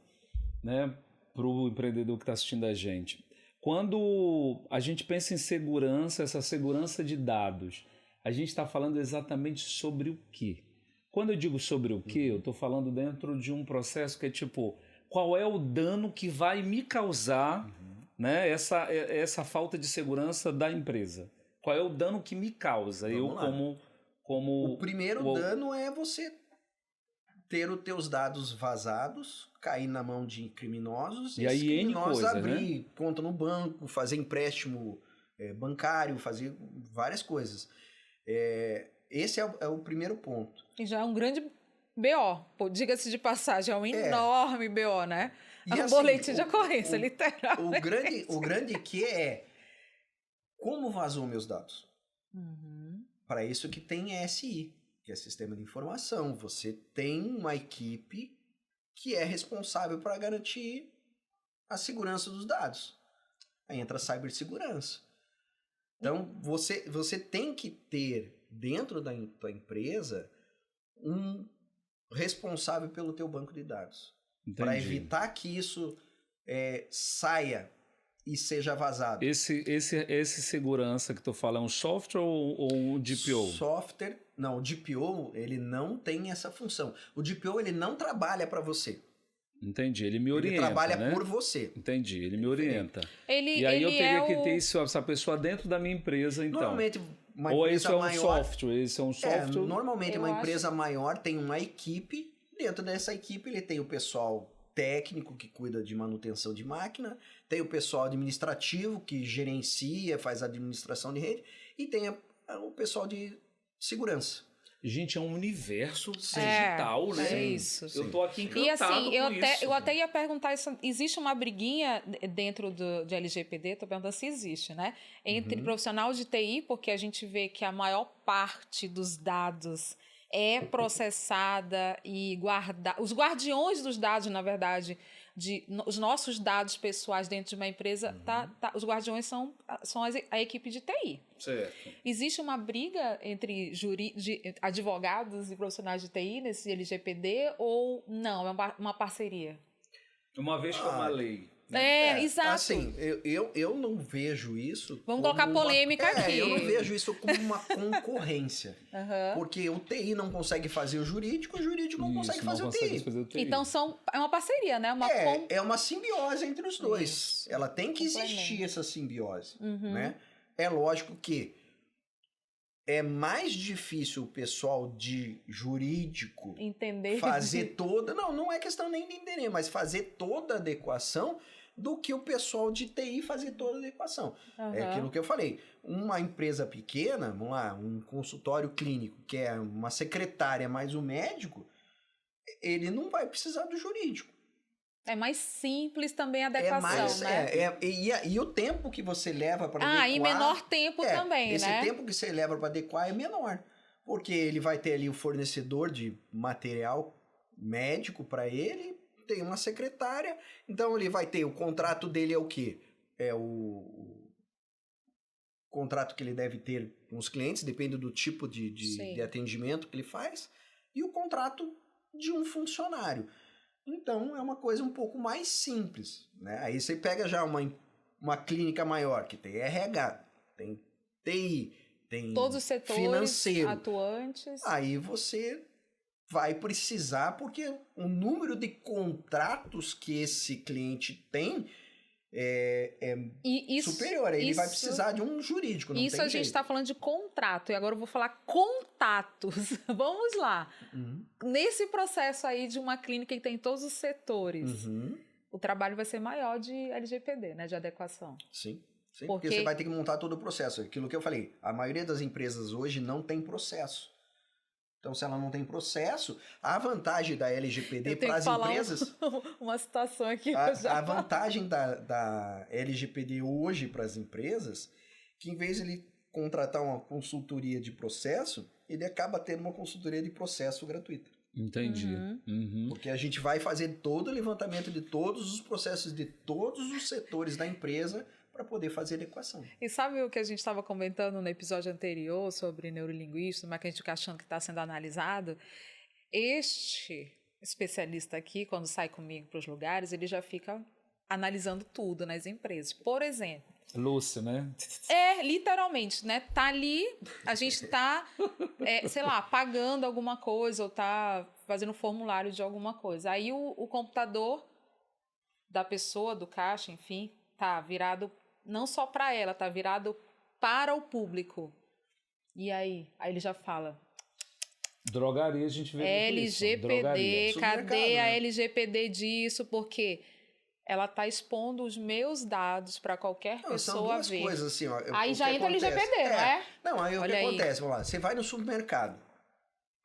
né, para o empreendedor que está assistindo a gente. Quando a gente pensa em segurança, essa segurança de dados, a gente está falando exatamente sobre o quê? Quando eu digo sobre o quê, eu estou falando dentro de um processo que é tipo, qual é o dano que vai me causar, né, essa falta de segurança da empresa? Qual é o dano que me causa? O primeiro dano é você ter os teus dados vazados, cair na mão de criminosos e aí criminosos abrir conta no banco, fazer empréstimo bancário, fazer várias coisas. Esse é o primeiro ponto. E já é um grande BO, diga-se de passagem, é um enorme BO, né? É um boletim de ocorrência, literalmente. O grande que é como vazou meus dados. Para isso que tem SI, que é Sistema de Informação. Você tem uma equipe que é responsável para garantir a segurança dos dados. Aí entra a cibersegurança. Então, você tem que ter dentro da tua empresa um responsável pelo teu banco de dados. Para evitar que isso saia e seja vazado. Esse segurança que tu fala é um software ou um DPO? Software, não, o DPO ele não tem essa função. O DPO ele não trabalha para você. Entendi, ele me orienta. Ele trabalha né? por você. Entendi, ele me orienta. E aí eu teria que ter essa pessoa dentro da minha empresa, então. Normalmente, uma ou empresa esse é um maior, software? Esse é um software? Normalmente, uma empresa maior tem uma equipe. Dentro dessa equipe, ele tem o pessoal técnico que cuida de manutenção de máquina, tem o pessoal administrativo que gerencia, faz a administração de rede, e tem o pessoal de segurança. Gente, é um universo digital, né? É isso. Eu tô aqui encantado e assim, isso. Eu até ia perguntar isso. Existe uma briguinha dentro de LGPD, tô perguntando se existe, né? Entre profissional de TI, porque a gente vê que a maior parte dos dados é processada e guardada. Os guardiões dos dados, na verdade, os nossos dados pessoais dentro de uma empresa, os guardiões são a equipe de TI. Certo. Existe uma briga entre advogados e profissionais de TI nesse LGPD ou não? É uma parceria? Uma vez que é uma lei. Exato. Assim, eu não vejo isso. Vamos colocar polêmica aqui. Eu não vejo isso como uma concorrência. Porque o TI não consegue fazer o jurídico não consegue fazer o TI. Então é uma parceria, né? É uma simbiose entre os dois. Isso. Ela tem que existir essa simbiose. Né? É lógico que é mais difícil o pessoal de jurídico fazer toda... Não é questão nem de entender, mas fazer toda a adequação do que o pessoal de TI fazer toda a adequação. É aquilo que eu falei. Uma empresa pequena, vamos lá, um consultório clínico, que é uma secretária mais um médico, ele não vai precisar do jurídico. É mais simples também a adequação, né? E o tempo que você leva para adequar... e menor tempo também, esse tempo que você leva para adequar é menor. Porque ele vai ter ali o fornecedor de material médico para ele, tem uma secretária, então ele vai ter, o contrato dele é o quê? É o contrato que ele deve ter com os clientes, depende do tipo de atendimento que ele faz, e o contrato de um funcionário. Então, é uma coisa um pouco mais simples, né? Aí você pega já uma clínica maior, que tem RH, tem TI, tem todos os setores financeiro, atuantes. Aí você vai precisar, porque o número de contratos que esse cliente tem superior. Ele vai precisar de um jurídico, não isso tem a gente jeito. está falando de contrato, e agora eu vou falar contatos. Vamos lá. Nesse processo aí de uma clínica que tem todos os setores, o trabalho vai ser maior de LGPD, né, de adequação. Sim. Porque você vai ter que montar todo o processo. Aquilo que eu falei, a maioria das empresas hoje não tem processo. Então, se ela não tem processo, a vantagem da LGPD para as empresas... uma situação aqui. A vantagem da LGPD hoje para as empresas, que em vez de ele contratar uma consultoria de processo, ele acaba tendo uma consultoria de processo gratuita. Entendi. Porque a gente vai fazer todo o levantamento de todos os processos de todos os setores da empresa para poder fazer a equação. E sabe o que a gente estava comentando no episódio anterior sobre neurolinguística, mas que a gente fica achando que está sendo analisado? Este especialista aqui, quando sai comigo para os lugares, ele já fica analisando tudo nas empresas. Por exemplo... Lúcio, né? Literalmente, né? Tá ali, a gente tá, sei lá, pagando alguma coisa ou tá fazendo formulário de alguma coisa. Aí o computador da pessoa, do caixa, enfim, tá virado não só para ela, tá virado para o público. E aí ele já fala... Drogaria, a gente vê LGPD, cadê a LGPD disso? Porque... ela está expondo os meus dados para qualquer pessoa são duas ver. Coisas, assim, ó, aí já entra LGPD, não é? Não, aí o que acontece? Vamos lá, você vai no supermercado,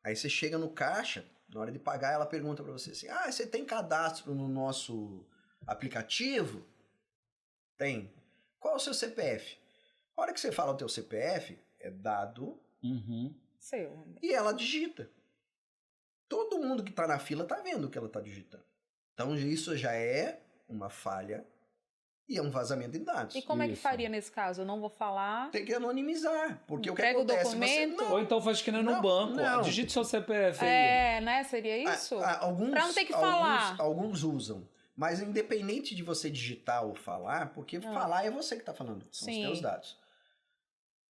aí você chega no caixa, na hora de pagar, ela pergunta para você assim, você tem cadastro no nosso aplicativo? Tem. Qual é o seu CPF? A hora que você fala o teu CPF, é dado seu. E ela digita. Todo mundo que está na fila está vendo o que ela está digitando. Então isso já é uma falha e é um vazamento de dados. E como é que faria nesse caso? Eu não vou falar... Tem que anonimizar, porque o que Pega acontece... o documento... Ou então faz que nem no banco, digite seu CPF aí. Né? Seria isso? Pra não ter que falar. Alguns usam, mas independente de você digitar ou falar, porque falar é você que está falando, são os teus dados.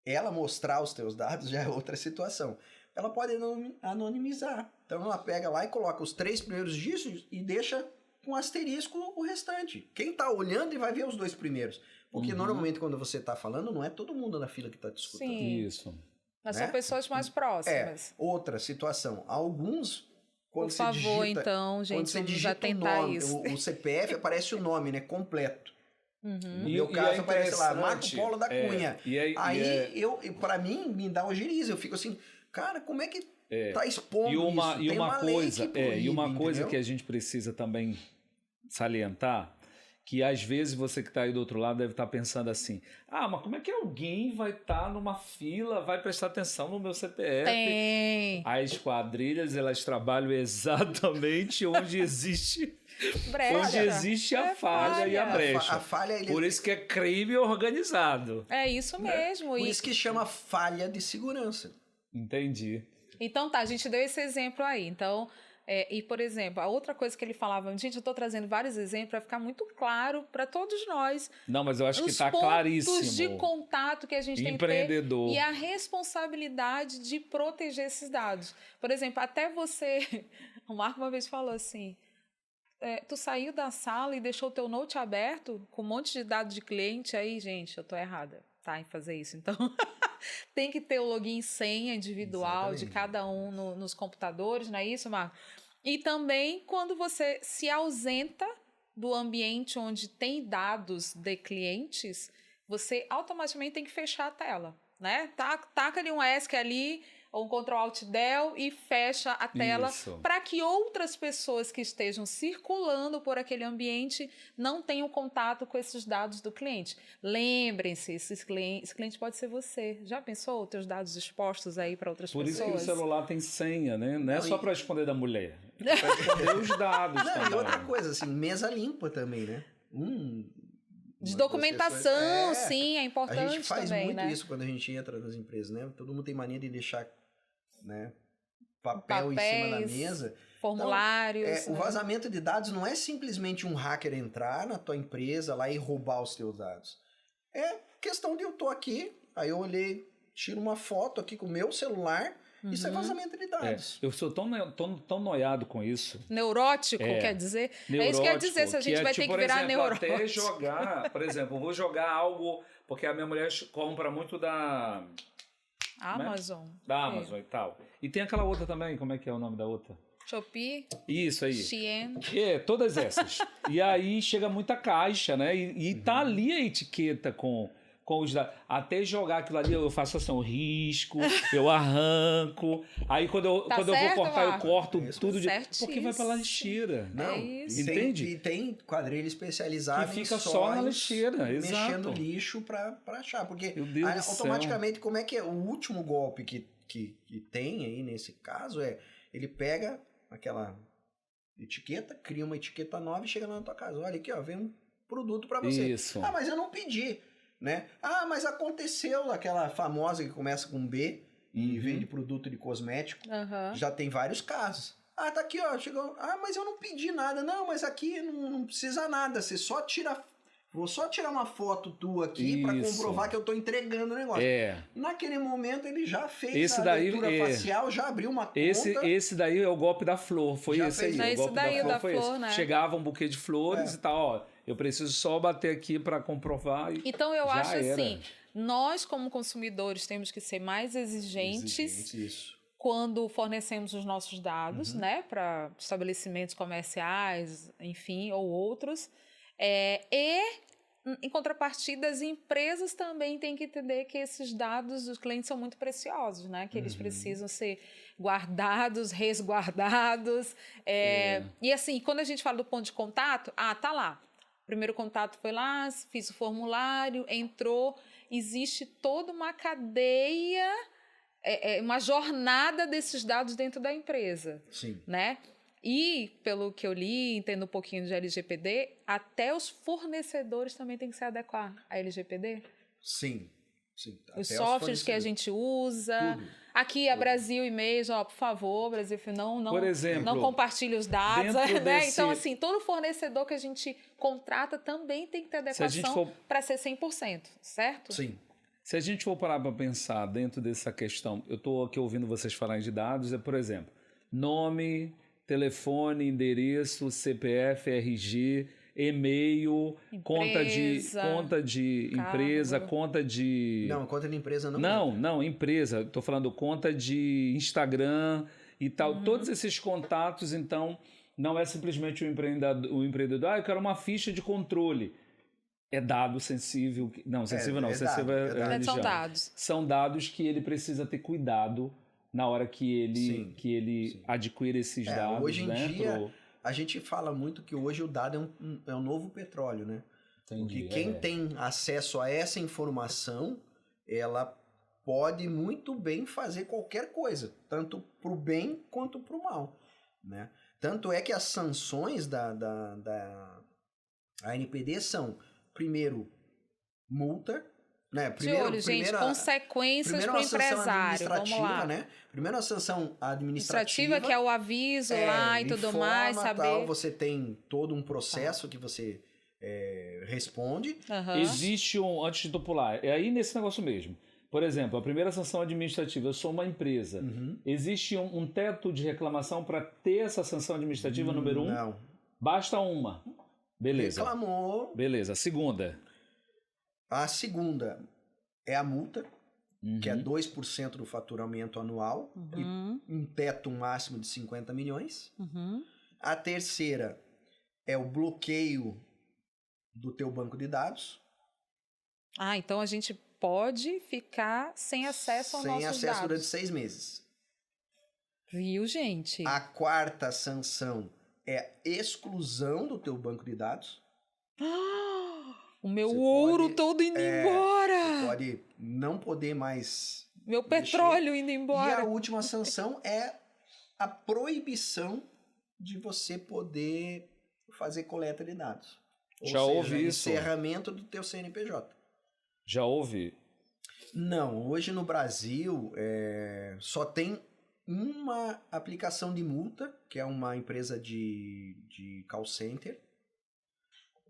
Ela mostrar os teus dados já é outra situação. Ela pode anonimizar. Então ela pega lá e coloca os 3 primeiros dígitos e deixa... com asterisco o restante. Quem tá olhando e vai ver os 2 primeiros. Porque normalmente quando você tá falando, não é todo mundo na fila que tá te escutando. Sim. Isso. Mas são pessoas mais próximas. Outra situação. Alguns, quando Por favor, então, gente, vamos já tentar isso. O CPF aparece o nome, né? Completo. No meu caso aparece lá, Marco Polo da Cunha. Pra mim, me dá ojeriza. Eu fico assim, cara, como é que tá expondo isso? E uma coisa que a gente precisa também salientar, que às vezes você que está aí do outro lado deve estar pensando assim, mas como é que alguém vai estar numa fila, vai prestar atenção no meu CPF? Tem. As quadrilhas, elas trabalham exatamente onde existe... onde existe a falha e a brecha. Por isso que é crime organizado. É isso mesmo. Por isso que chama falha de segurança. Entendi. Então a gente deu esse exemplo aí. Então, e por exemplo, a outra coisa que ele falava, gente, eu estou trazendo vários exemplos para ficar muito claro para todos nós. Não, mas eu acho que está claríssimo. Os pontos de contato que a gente tem que ter e a responsabilidade de proteger esses dados. Por exemplo, até você, o Marco uma vez falou assim, tu saiu da sala e deixou o teu note aberto com um monte de dados de cliente aí, gente, eu tô errada, tá, em fazer isso. Então, tem que ter o login e senha individual de cada um nos computadores, não é isso, Marco? E também quando você se ausenta do ambiente onde tem dados de clientes, você automaticamente tem que fechar a tela, né? Taca ali um ESC ali, ou um Ctrl Alt Del e fecha a tela para que outras pessoas que estejam circulando por aquele ambiente não tenham contato com esses dados do cliente. Lembrem-se, esse cliente pode ser você. Já pensou os teus dados expostos aí para outras pessoas? Por isso que o celular tem senha, né? Não é só para esconder da mulher. É para esconder os dados também. E outra coisa, assim, mesa limpa também, né? De documentação, sim, é importante também, a gente faz muito né? isso quando a gente entra nas empresas, né? Todo mundo tem mania de deixar, né, papéis em cima da mesa. Formulários. Então, o vazamento de dados não é simplesmente um hacker entrar na tua empresa lá e roubar os teus dados. É questão de eu tô aqui, aí eu olhei, tiro uma foto aqui com o meu celular. Isso é vazamento de dados. Eu sou tão noiado com isso. Neurótico, quer dizer? É isso que quer dizer, se a gente vai ter que virar neurótico. Até jogar, por exemplo, eu vou jogar algo, porque a minha mulher compra muito da... Amazon. Da Amazon e tal. E tem aquela outra também, como é que é o nome da outra? Shopee. Isso aí. Shein. Todas essas. E aí chega muita caixa, né? E tá ali a etiqueta com com os dados. Até jogar aquilo ali, eu faço assim, eu risco, eu arranco. Aí quando eu vou cortar, eu corto tudo de... Porque vai pra lixeira. Não, entende? E tem quadrilha especializada que fica só na lixeira, mexendo lixo pra achar. Porque automaticamente, como é que é? O último golpe que tem aí nesse caso ele pega aquela etiqueta, cria uma etiqueta nova e chega lá na tua casa. Olha aqui, ó, vem um produto pra você. Isso. Ah, mas eu não pedi. Né? Ah, mas aconteceu aquela famosa que começa com B e vende produto de cosmético. Já tem vários casos. Ah, tá aqui, ó. Chegou. Ah, mas eu não pedi nada. Não, mas aqui não precisa nada. Você só tira. Vou só tirar uma foto tua aqui para comprovar que eu tô entregando o negócio. Naquele momento ele já fez leitura facial, já abriu uma conta. Esse daí é o golpe da flor. Foi já esse aí. Não, o golpe da flor foi esse. Né? Chegava um buquê de flores e tal, ó. Eu preciso só bater aqui para comprovar. Então eu acho assim, nós como consumidores temos que ser mais exigentes quando fornecemos os nossos dados, né, para estabelecimentos comerciais, enfim, ou outros. E em contrapartida, as empresas também têm que entender que esses dados dos clientes são muito preciosos, né? Que eles precisam ser guardados, resguardados. E assim, quando a gente fala do ponto de contato, tá lá. O primeiro contato foi lá, fiz o formulário, entrou. Existe toda uma cadeia, uma jornada desses dados dentro da empresa. Sim. Né? E, pelo que eu li, entendo um pouquinho de LGPD, até os fornecedores também têm que se adequar à LGPD? Sim. Os softwares que a gente usa. Tudo. Aqui é Brasil e-mails, por favor, Brasil Por exemplo, não compartilhe os dados. Né? Então, assim, todo fornecedor que a gente contrata também tem que ter adequação para ser 100%, certo? Sim. Se a gente for parar para pensar dentro dessa questão, eu estou aqui ouvindo vocês falarem de dados, por exemplo, nome, telefone, endereço, CPF, RG, e-mail, conta de empresa, conta de... Não, conta de empresa não, empresa. Estou falando conta de Instagram e tal. Todos esses contatos, então, não é simplesmente o empreendedor. Eu quero uma ficha de controle. É dado sensível. Não, sensível não. Sensível é são dados. São dados que ele precisa ter cuidado na hora que ele adquire esses dados. Hoje em dia, a gente fala muito que hoje o dado é um novo petróleo, né? Entendi, porque quem tem acesso a essa informação, ela pode muito bem fazer qualquer coisa, tanto para o bem quanto para o mal, né? Tanto é que as sanções da ANPD são, primeiro, multa, né? Consequências para o empresário. Vamos lá. Né? Primeiro a sanção administrativa, que é o aviso lá e tudo mais, saber. Tal, você tem todo um processo que você responde. Existe antes de tu pular, é aí nesse negócio mesmo. Por exemplo, a primeira sanção administrativa, eu sou uma empresa. Existe um teto de reclamação para ter essa sanção administrativa número 1? Não. Basta uma. Beleza. Reclamou. Beleza. A segunda? A segunda é a multa, que é 2% do faturamento anual, e um teto máximo de 50 milhões. A terceira é o bloqueio do teu banco de dados. Então a gente pode ficar sem acesso aos nossos dados. Sem acesso durante 6 meses. Viu, gente? A quarta sanção é exclusão do teu banco de dados. O meu ouro todo indo embora. Você pode não poder mais meu petróleo indo embora. E a última sanção é a proibição de você poder fazer coleta de dados. Já houve isso? Encerramento do teu CNPJ. Já houve? Não, hoje no Brasil só tem uma aplicação de multa, que é uma empresa de call center,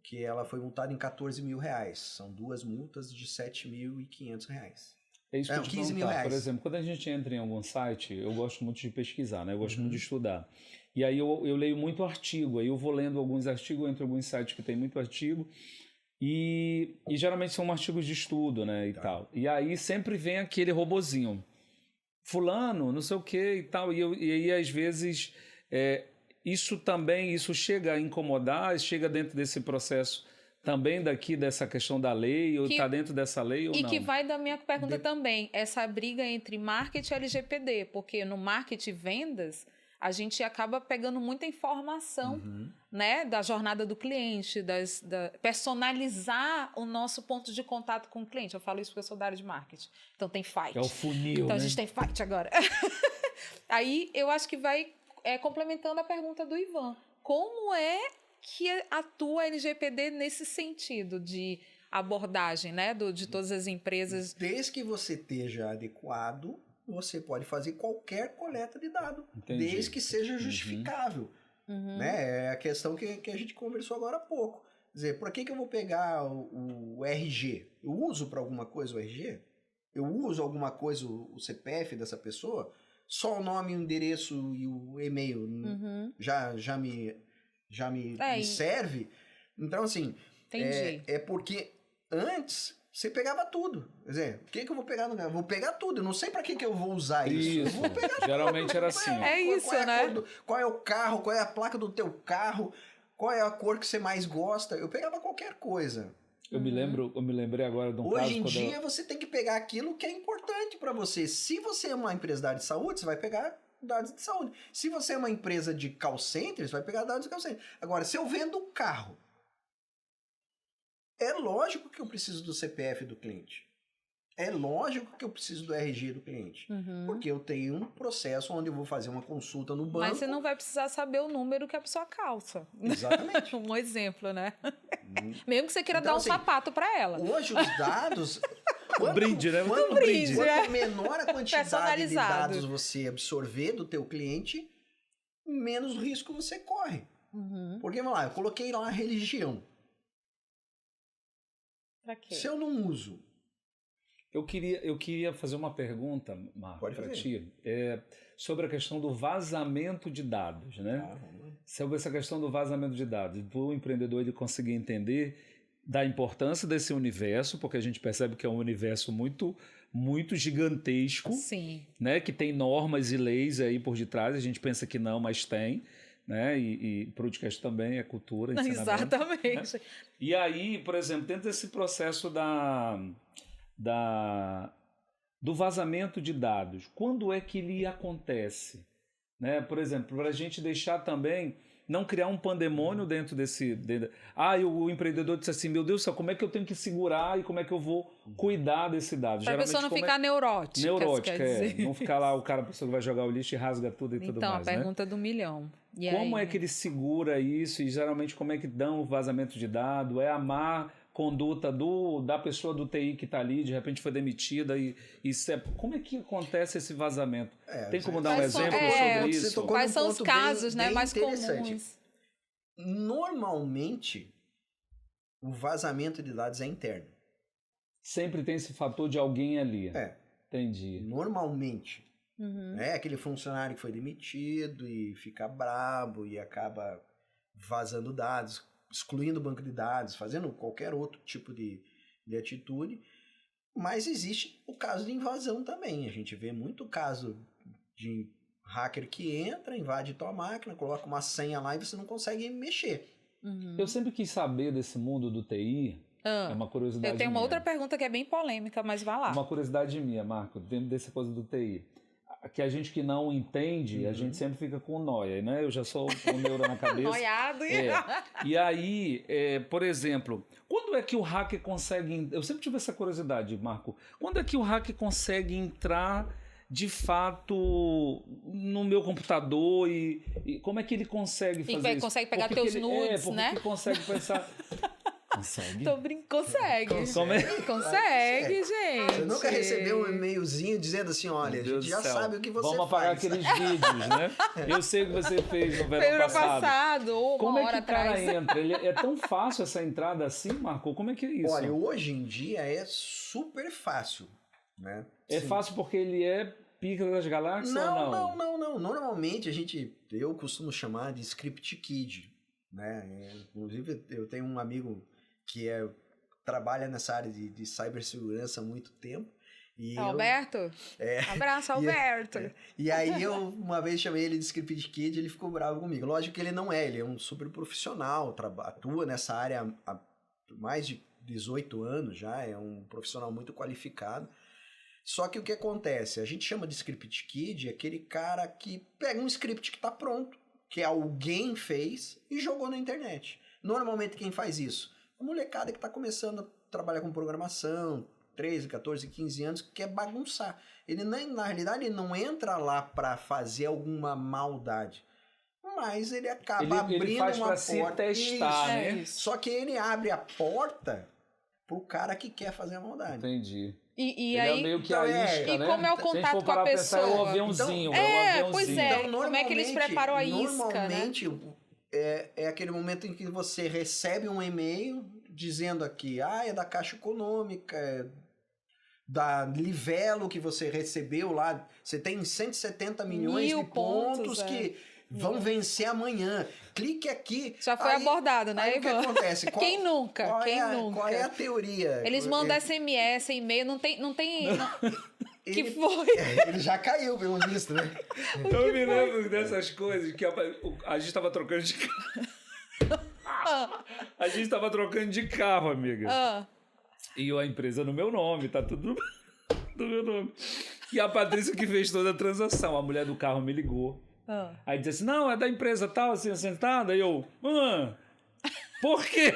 que ela foi multada em R$14 mil. São 2 multas de R$7.500. É isso que eu te 15 mil reais. Por exemplo, quando a gente entra em algum site, eu gosto muito de pesquisar, né? Eu gosto muito de estudar. E aí eu leio muito artigo, aí eu vou lendo alguns artigos, entre alguns sites que tem muito artigo, e geralmente são artigos de estudo, né? E tal. E aí sempre vem aquele robozinho. Fulano, não sei o que e tal. E aí, às vezes, isso chega a incomodar, chega dentro desse processo também daqui dessa questão da lei, ou está dentro dessa lei ou não? E que vai da minha pergunta também, essa briga entre marketing e LGPD, porque no marketing e vendas, a gente acaba pegando muita informação, né, da jornada do cliente, personalizar o nosso ponto de contato com o cliente. Eu falo isso porque eu sou da área de marketing. Então tem fight. É o funil, Então a gente tem fight agora. Aí eu acho que vai complementando a pergunta do Ivan. Como é que atua a LGPD nesse sentido de abordagem, né, de todas as empresas? Desde que você esteja adequado, você pode fazer qualquer coleta de dado, desde que seja justificável. Né? É a questão que a gente conversou agora há pouco. Quer dizer, por que eu vou pegar o RG? Eu uso para alguma coisa o RG? Eu uso alguma coisa o CPF dessa pessoa? Só o nome, o endereço e o e-mail já me serve? Então, assim, é porque antes você pegava tudo. Quer dizer, o que eu vou pegar no lugar? Vou pegar tudo. Eu não sei pra que eu vou usar isso. Eu vou pegar geralmente tudo. Era assim. Qual é o carro? Qual é a placa do teu carro? Qual é a cor que você mais gosta? Eu pegava qualquer coisa. Eu me lembrei agora de um caso... Hoje em dia você tem que pegar aquilo que é importante para você. Se você é uma empresa da área de saúde, você vai pegar dados de saúde. Se você é uma empresa de call center, você vai pegar dados de call center. Agora, se eu vendo um carro, é lógico que eu preciso do CPF do cliente. É lógico que eu preciso do RG do cliente. Porque eu tenho um processo onde eu vou fazer uma consulta no banco. Mas você não vai precisar saber o número que a pessoa calça. Exatamente. Um exemplo, né? Mesmo que você queira dar um sapato para ela. Hoje os dados... O brinde, né? Quanto menor a quantidade de dados você absorver do teu cliente, menos risco você corre. Porque, vamos lá, eu coloquei lá a religião. Pra quê? Se eu não uso... Eu queria fazer uma pergunta, Marco, para ti, sobre a questão do vazamento de dados, né? Sobre essa questão do vazamento de dados, o empreendedor ele conseguir entender da importância desse universo, porque a gente percebe que é um universo muito, muito gigantesco, sim, né? Que tem normas e leis aí por detrás, a gente pensa que não, mas tem. Né? E podcast também é cultura, ensinamento. Exatamente. Né? E aí, por exemplo, dentro desse processo do vazamento de dados, quando é que ele acontece? Né? Por exemplo, para a gente deixar também, não criar um pandemônio dentro desse... o empreendedor disse assim, meu Deus do céu, como é que eu tenho que segurar e como é que eu vou cuidar desse dado? Para a pessoa não ficar neurótica. Neurótica, não ficar lá, a pessoa que vai jogar o lixo e rasga tudo e tudo mais. Então, a pergunta do milhão. E como é que ele segura isso e geralmente como é que dão o vazamento de dado? É a má conduta da pessoa do TI que está ali, de repente foi demitida como é que acontece esse vazamento? Tem como dar um exemplo sobre isso? Quais são os casos mais comuns? Normalmente, o vazamento de dados é interno. Sempre tem esse fator de alguém ali. Entendi. Normalmente. Aquele funcionário que foi demitido e fica brabo e acaba vazando dados, excluindo o banco de dados, fazendo qualquer outro tipo de atitude. Mas existe o caso de invasão também. A gente vê muito caso de hacker que entra, invade tua máquina, coloca uma senha lá e você não consegue mexer. Eu sempre quis saber desse mundo do TI. É uma curiosidade minha. Eu tenho uma outra pergunta que é bem polêmica, mas vai lá. Uma curiosidade minha, Marco, dentro dessa coisa do TI. Que a gente que não entende, a gente sempre fica com nóia, né? Eu já sou com neuro na cabeça. Noiado. E aí, por exemplo, quando é que o hacker consegue... Eu sempre tive essa curiosidade, Marco. Quando é que o hacker consegue entrar, de fato, no meu computador e como é que ele consegue fazer isso? Consegue pegar teus nudes, né? Porque consegue pensar... Consegue? Tô brincando. Consegue, gente. Você nunca recebeu um e-mailzinho dizendo assim, olha, a gente já sabe o que você faz. Vamos apagar aqueles vídeos, né? Eu sei o que você fez no verão passado. Como é que o cara entra? É tão fácil essa entrada assim, Marco? Como é que é isso? Olha, hoje em dia é super fácil, né? É fácil porque ele é pica das galáxias ou não? Não. Normalmente eu costumo chamar de script kid, né? Inclusive eu tenho um amigo que trabalha nessa área de cibersegurança há muito tempo. Alberto? Abraço, Alberto. E aí eu uma vez chamei ele de script kid e ele ficou bravo comigo. Lógico que ele não ele é um super profissional, atua nessa área há mais de 18 anos já, é um profissional muito qualificado. Só que o que acontece? A gente chama de script kid aquele cara que pega um script que está pronto, que alguém fez e jogou na internet. Normalmente quem faz isso? A molecada que está começando a trabalhar com programação, 13, 14, 15 anos, que quer bagunçar. Ele na realidade ele não entra lá para fazer alguma maldade, mas ele acaba abrindo ele faz uma porta. Se testar, né? Só que ele abre a porta pro cara que quer fazer a maldade. Entendi. E ele aí, é meio que a isca, e né? como é o contato com a pessoa? É o aviãozinho. Pois é. Então, como é que eles preparam a isca, normalmente, né? É aquele momento em que você recebe um e-mail dizendo aqui, é da Caixa Econômica, da Livelo que você recebeu lá. Você tem 170 milhões de pontos que vão vencer amanhã. Clique aqui. Já foi abordado, né, Ivan? O que acontece? Quem nunca? Qual é a teoria? Eles mandam SMS, e-mail, não tem... Que foi? Ele já caiu, pelo visto, né? Eu me lembro dessas coisas que a gente tava trocando de carro. A gente tava trocando de carro, amiga. E a empresa no meu nome, tá tudo no meu nome. E a Patrícia que fez toda a transação. A mulher do carro me ligou. Aí disse assim, não, é da empresa tal, assim, sentada. Aí eu, por quê?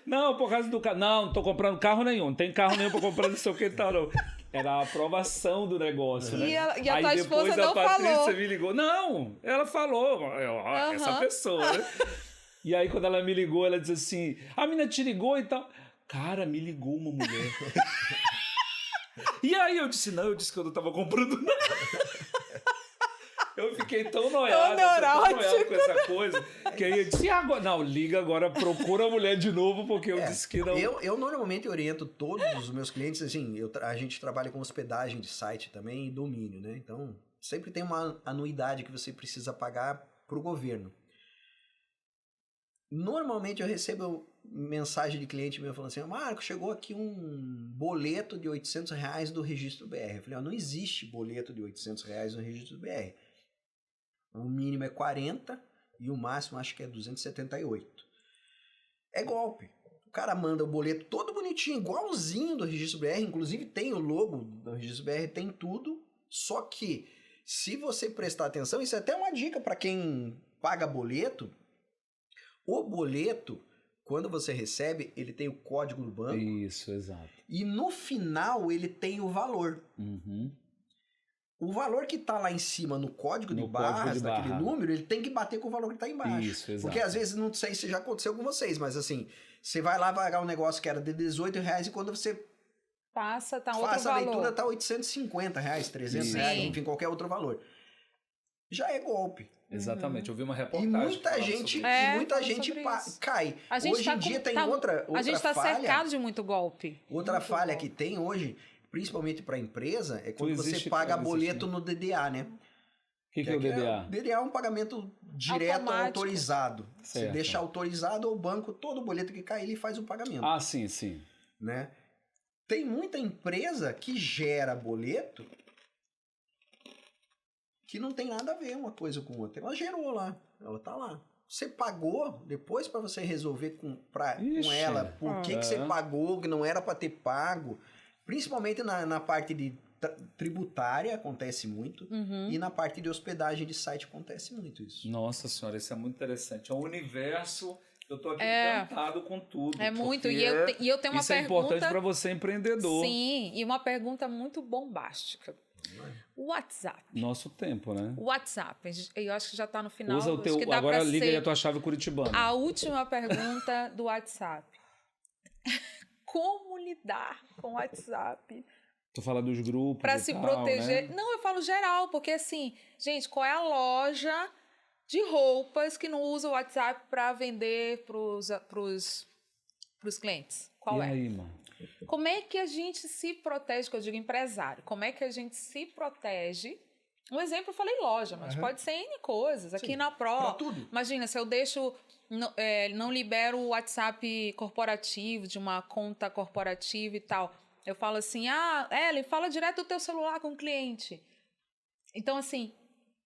Não, por causa do carro. Não tô comprando carro nenhum. Não tem carro nenhum pra comprar, não sei o que e tal, não. Era a aprovação do negócio, né? E a aí tua depois esposa a Patrícia falou. me ligou. Não, ela falou. Essa pessoa, né? E aí quando ela me ligou, ela disse assim, a menina te ligou e tal. Cara, me ligou uma mulher. E aí eu disse que eu não tava comprando nada. Eu fiquei tão noiado com essa coisa, que aí eu disse, agora? Não, liga agora, procura a mulher de novo, porque eu disse que não. Eu normalmente oriento todos os meus clientes, assim, a gente trabalha com hospedagem de site também e domínio, né? Então, sempre tem uma anuidade que você precisa pagar pro governo. Normalmente eu recebo mensagem de cliente meu falando assim, Marco, chegou aqui um boleto de R$800 do Registro BR. Eu falei, não existe boleto de R$800 no Registro BR. O mínimo é 40 e o máximo acho que é 278. É golpe. O cara manda o boleto todo bonitinho, igualzinho do Registro BR, inclusive tem o logo do Registro BR, tem tudo, só que se você prestar atenção, isso é até uma dica para quem paga boleto, o boleto, quando você recebe, ele tem o código do banco. Isso, exato. E no final ele tem o valor. O valor que está lá em cima no código de barras, daquele número, ele tem que bater com o valor que está embaixo. Isso, exato. Porque às vezes, não sei se já aconteceu com vocês, mas assim, você vai lá pagar um negócio que era de R$18 e quando você passa, tá outro faz a valor. leitura, tá R$850, R$300, enfim, qualquer outro valor. Já é golpe. Exatamente, eu vi uma reportagem. E muita gente cai. Hoje em dia tem outra a gente está cercado de muito golpe. Outra falha que tem hoje, principalmente para a empresa, é quando você paga boleto no DDA, né? O que é o DDA? DDA é um pagamento direto autorizado. Você deixa autorizado ao banco, todo boleto que cair, ele faz o pagamento. Ah, sim, sim. Né? Tem muita empresa que gera boleto que não tem nada a ver uma coisa com outra. Ela gerou lá, ela tá lá. Você pagou, depois para você resolver com ela por que você pagou, que não era para ter pago. Principalmente na parte de tributária acontece muito e na parte de hospedagem de site acontece muito isso. Nossa senhora, isso é muito interessante. É um universo, eu tô aqui encantado com tudo. É muito, e eu tenho uma pergunta... Isso é importante para você, empreendedor. Sim, e uma pergunta muito bombástica. O WhatsApp. Nosso tempo, né? O WhatsApp, eu acho que já está no final. Usa o teu, agora liga aí a tua chave curitibana. A última pergunta do WhatsApp. Como lidar com o WhatsApp? Tu fala dos grupos para se proteger. Né? Não, eu falo geral, porque assim, gente, qual é a loja de roupas que não usa o WhatsApp para vender para os clientes? Qual é? E aí, mano? Como é que a gente se protege, que eu digo empresário, como é que a gente se protege? Um exemplo, eu falei loja, mas pode ser N coisas. Aqui na Pro, imagina, se eu deixo, não libero o WhatsApp corporativo, de uma conta corporativa e tal, eu falo assim, Ellen, fala direto do teu celular com o cliente. Então, assim,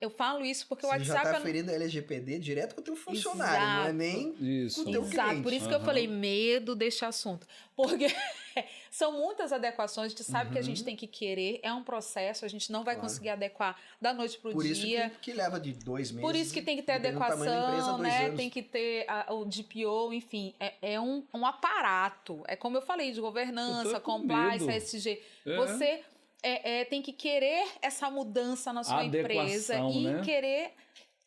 Eu falo isso porque o Você WhatsApp... já tá ferindo a LGPD direto com o teu funcionário, não é nem com o teu cliente. Exato, por isso que eu falei medo desse assunto. Porque são muitas adequações, a gente sabe que a gente tem que querer, é um processo, a gente não vai conseguir adequar da noite pro dia. Por isso que leva de 2 meses. Por isso que tem que ter adequação, né? Tem que ter o DPO, enfim, é um aparato. É como eu falei, de governança, compliance, ESG. Você... tem que querer essa mudança na sua empresa e querer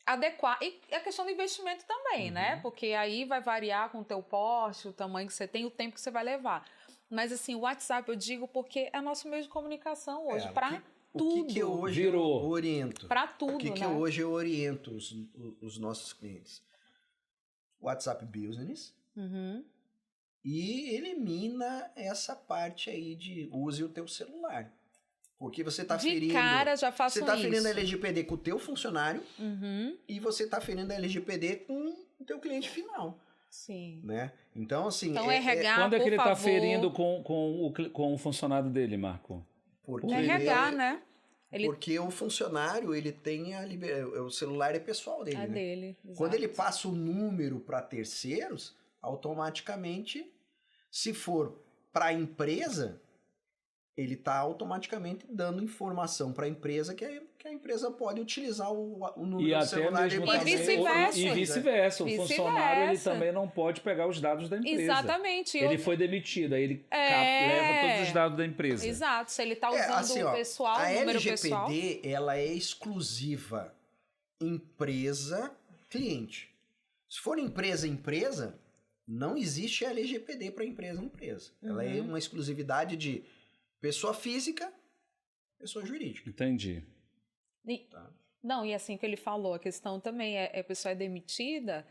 adequar. E a questão do investimento também, né? Porque aí vai variar com o teu porte, o tamanho que você tem, o tempo que você vai levar. Mas assim, o WhatsApp eu digo porque é nosso meio de comunicação hoje, para tudo. O que eu hoje oriento? Para tudo, O que eu hoje oriento os nossos clientes? WhatsApp Business. E elimina essa parte aí de use o teu celular. Porque você está ferindo... De cara, já faço isso. Você está ferindo a LGPD com o teu funcionário e você está ferindo a LGPD com o teu cliente final. Sim. Né? Então, assim... Então, RH, quando é que ele está ferindo com o funcionário dele, Marco? Porque RH, né? Porque o funcionário, ele tem o celular é pessoal dele, né? Dele, exato. Quando ele passa o número para terceiros, automaticamente, se for para a empresa... ele está automaticamente dando informação para a empresa que a empresa pode utilizar o número do celular. E vice-versa. O funcionário ele também não pode pegar os dados da empresa. Exatamente. Ele foi demitido, aí ele leva todos os dados da empresa. Exato. Se ele está usando assim, o pessoal, o número pessoal... A LGPD, ela é exclusiva empresa-cliente. Se for empresa-empresa, não existe LGPD para empresa-empresa. Ela é uma exclusividade de pessoa física, pessoa jurídica. Entendi. Não, e assim que ele falou, a questão também a pessoa é demitida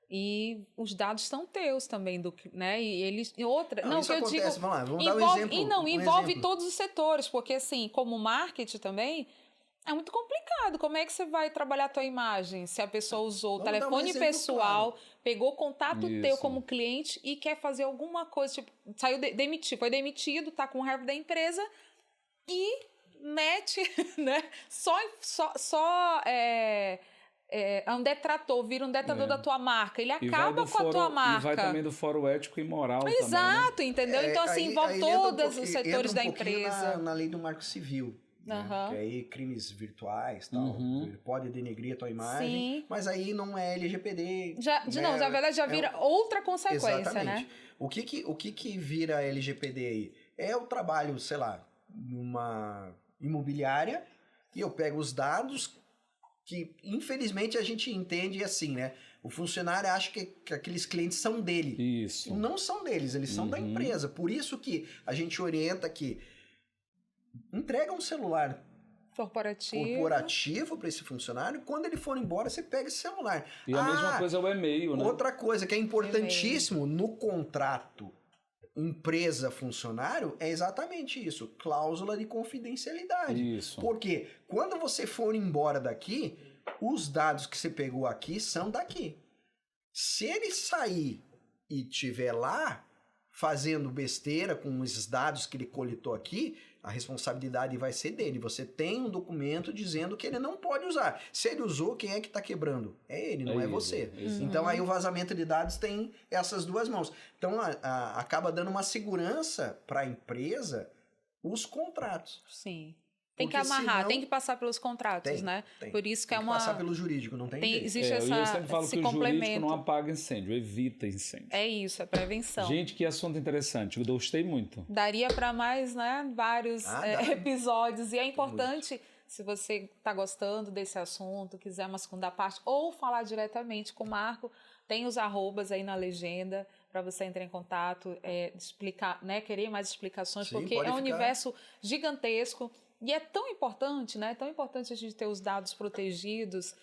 e os dados são teus também, né? E eles... Isso acontece, vamos lá, vamos dar um exemplo. Envolve todos os setores, porque assim, como marketing também, é muito complicado. Como é que você vai trabalhar a tua imagem se a pessoa usou o telefone pessoal, pegou contato teu como cliente e quer fazer alguma coisa, tipo, foi demitido, tá com raiva da empresa e mete, né? É um detrator, vira um detrator da tua marca. Ele acaba com a tua marca. E vai também do foro ético e moral. Exato, também, né? Entendeu? Então, assim, envolve todos os setores da empresa. Na lei do Marco Civil. Né? Que aí crimes virtuais, tal, pode denegrir a tua imagem, mas aí não é LGPD. Na verdade já vira outra consequência, exatamente. Né? O que vira LGPD aí? É o trabalho, sei lá, numa imobiliária e eu pego os dados que, infelizmente, a gente entende assim, né? O funcionário acha que aqueles clientes são dele. Isso. Não são deles, eles são da empresa. Por isso que a gente orienta que entrega um celular corporativo para esse funcionário. Quando ele for embora, você pega esse celular. E a mesma coisa é o e-mail, né? Outra coisa que é importantíssimo no contrato empresa-funcionário é exatamente isso. Cláusula de confidencialidade. Isso. Porque quando você for embora daqui, os dados que você pegou aqui são daqui. Se ele sair e estiver lá fazendo besteira com esses dados que ele coletou aqui, a responsabilidade vai ser dele. Você tem um documento dizendo que ele não pode usar. Se ele usou, quem é que está quebrando? É ele, não é você. Então aí o vazamento de dados tem essas duas mãos. Então acaba dando uma segurança para a empresa os contratos. Sim. Tem que amarrar, senão... tem que passar pelos contratos, né? Por isso que tem que passar pelo jurídico, não tem jeito. Existe eu sempre falo que o jurídico não apaga incêndio, evita incêndio. É isso, é prevenção. Gente, que assunto interessante, eu gostei muito. Daria para mais, né, vários episódios. E é importante, se você está gostando desse assunto, quiser uma segunda parte, ou falar diretamente com o Marco, tem os arrobas aí na legenda para você entrar em contato, explicar, né, querer mais explicações, porque é um universo gigantesco. E é tão importante, né? Tão importante a gente ter os dados protegidos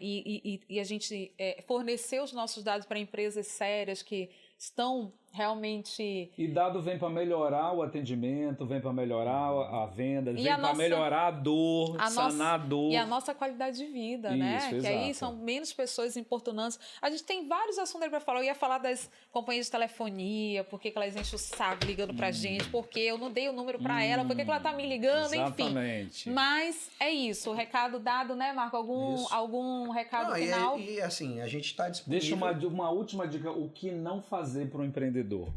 e a gente fornecer os nossos dados para empresas sérias que estão realmente... E dado vem para melhorar o atendimento, vem para melhorar a venda, vem para melhorar a dor, sanar a dor. E a nossa qualidade de vida, né? Que aí são menos pessoas importunantes. A gente tem vários assuntos para falar. Eu ia falar das companhias de telefonia, por que elas enchem o saco ligando pra gente, porque eu não dei o número para ela, por que ela tá me ligando, exatamente. Enfim. Mas é isso, o recado dado, né, Marco? Algum recado final? E assim, a gente está disponível... Deixa uma última dica, o que não fazer para o empreendedor?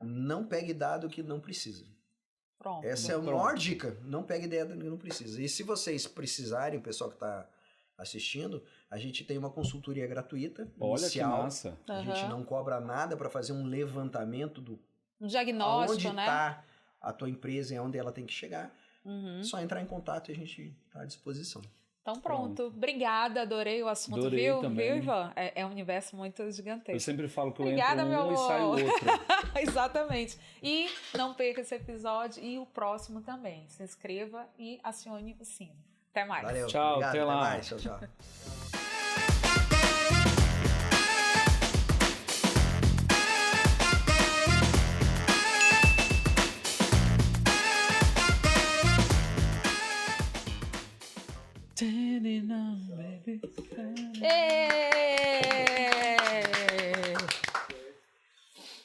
Não pegue dado que não precisa. Pronto. Essa é a maior dica. Não pegue dado que não precisa. E se vocês precisarem, o pessoal que está assistindo, a gente tem uma consultoria gratuita. Olha inicial. Que massa. A gente não cobra nada para fazer um levantamento do diagnóstico, onde está a tua empresa e aonde ela tem que chegar. Só entrar em contato e a gente está à disposição. Então pronto. Obrigada, adorei o assunto, adorei viu? Também. Viva? É um universo muito gigantesco. Eu sempre falo que eu entro e saio outro. Exatamente. E não perca esse episódio e o próximo também. Se inscreva e acione o sino. Até mais. Valeu. Tchau, obrigado, até lá. Até mais. Tchau, tchau.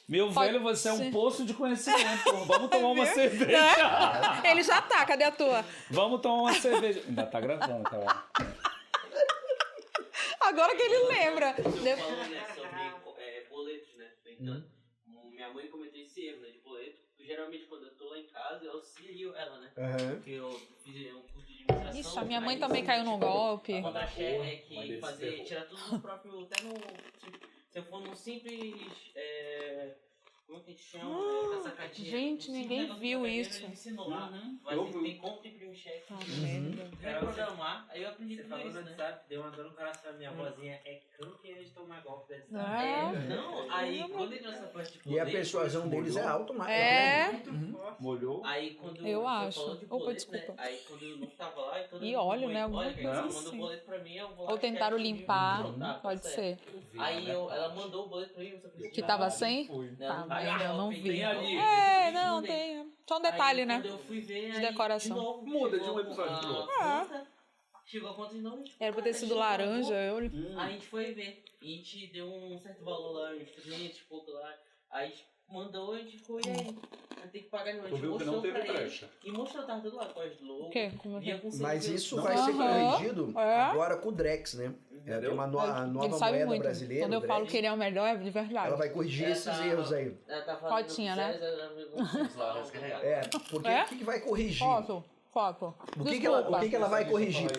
Meu velho, você é um poço de conhecimento. Vamos tomar uma cerveja. Ele já tá, cadê a tua? Vamos tomar uma cerveja. Ainda tá gravando, tá lá. Agora que ele lembra. Falando, né, sobre boletos, né? Então, minha mãe cometeu esse erro, né, de boleto. Geralmente, quando eu tô lá em casa, eu auxilio ela, né? Porque eu fiz um curso de administração. Ixi, a minha mãe também caiu num golpe. A contra-cheque, tirar tudo no próprio... Até no... Se eu for num simples... como é que a gente chama? Sacadinha. Gente, ninguém viu isso. Ele me ensinou lá, né? Mas tem como imprimir cheque. Vai programar, aí eu aprendi tudo isso, né? WhatsApp, deu uma dor no coração, minha vozinha é campeã de tomar golpe desse não, aí quando entrou essa parte de boleto... E a persuasão deles é automática. Molhou? Aí quando eu acho. Falou de boleto, desculpa. Né? Aí quando eu não tava lá... E óleo, né? Alguma coisa assim. Mandou o boleto pra mim, eu vou lá. Ou tentaram limpar, pode ser. Aí ela mandou o boleto pra mim. Que tava sem? Tá, eu não vi. Ali, não tem. Só um detalhe, aí, né? Quando eu fui ver, de decoração. De novo, muda de um episódio pro outro. Chegou a conta de novo. Era pra ter sido laranja. Aí a gente foi ver. E a gente deu um certo valor lá, uns 300 e pouco lá. Aí a gente mandou, a gente ficou, e aí? Tem que pagar não. A gente mostrou pra ele. E mostrou, tava tudo lá, com as logo. Mas isso vai ser corrigido agora com o Drex, né? Tem uma nova moeda brasileira. Quando eu falo que ele é o melhor, é de verdade. Ela vai corrigir esses erros aí. Fotinha, né? Porque o que vai corrigir? Foto. O que ela vai corrigir?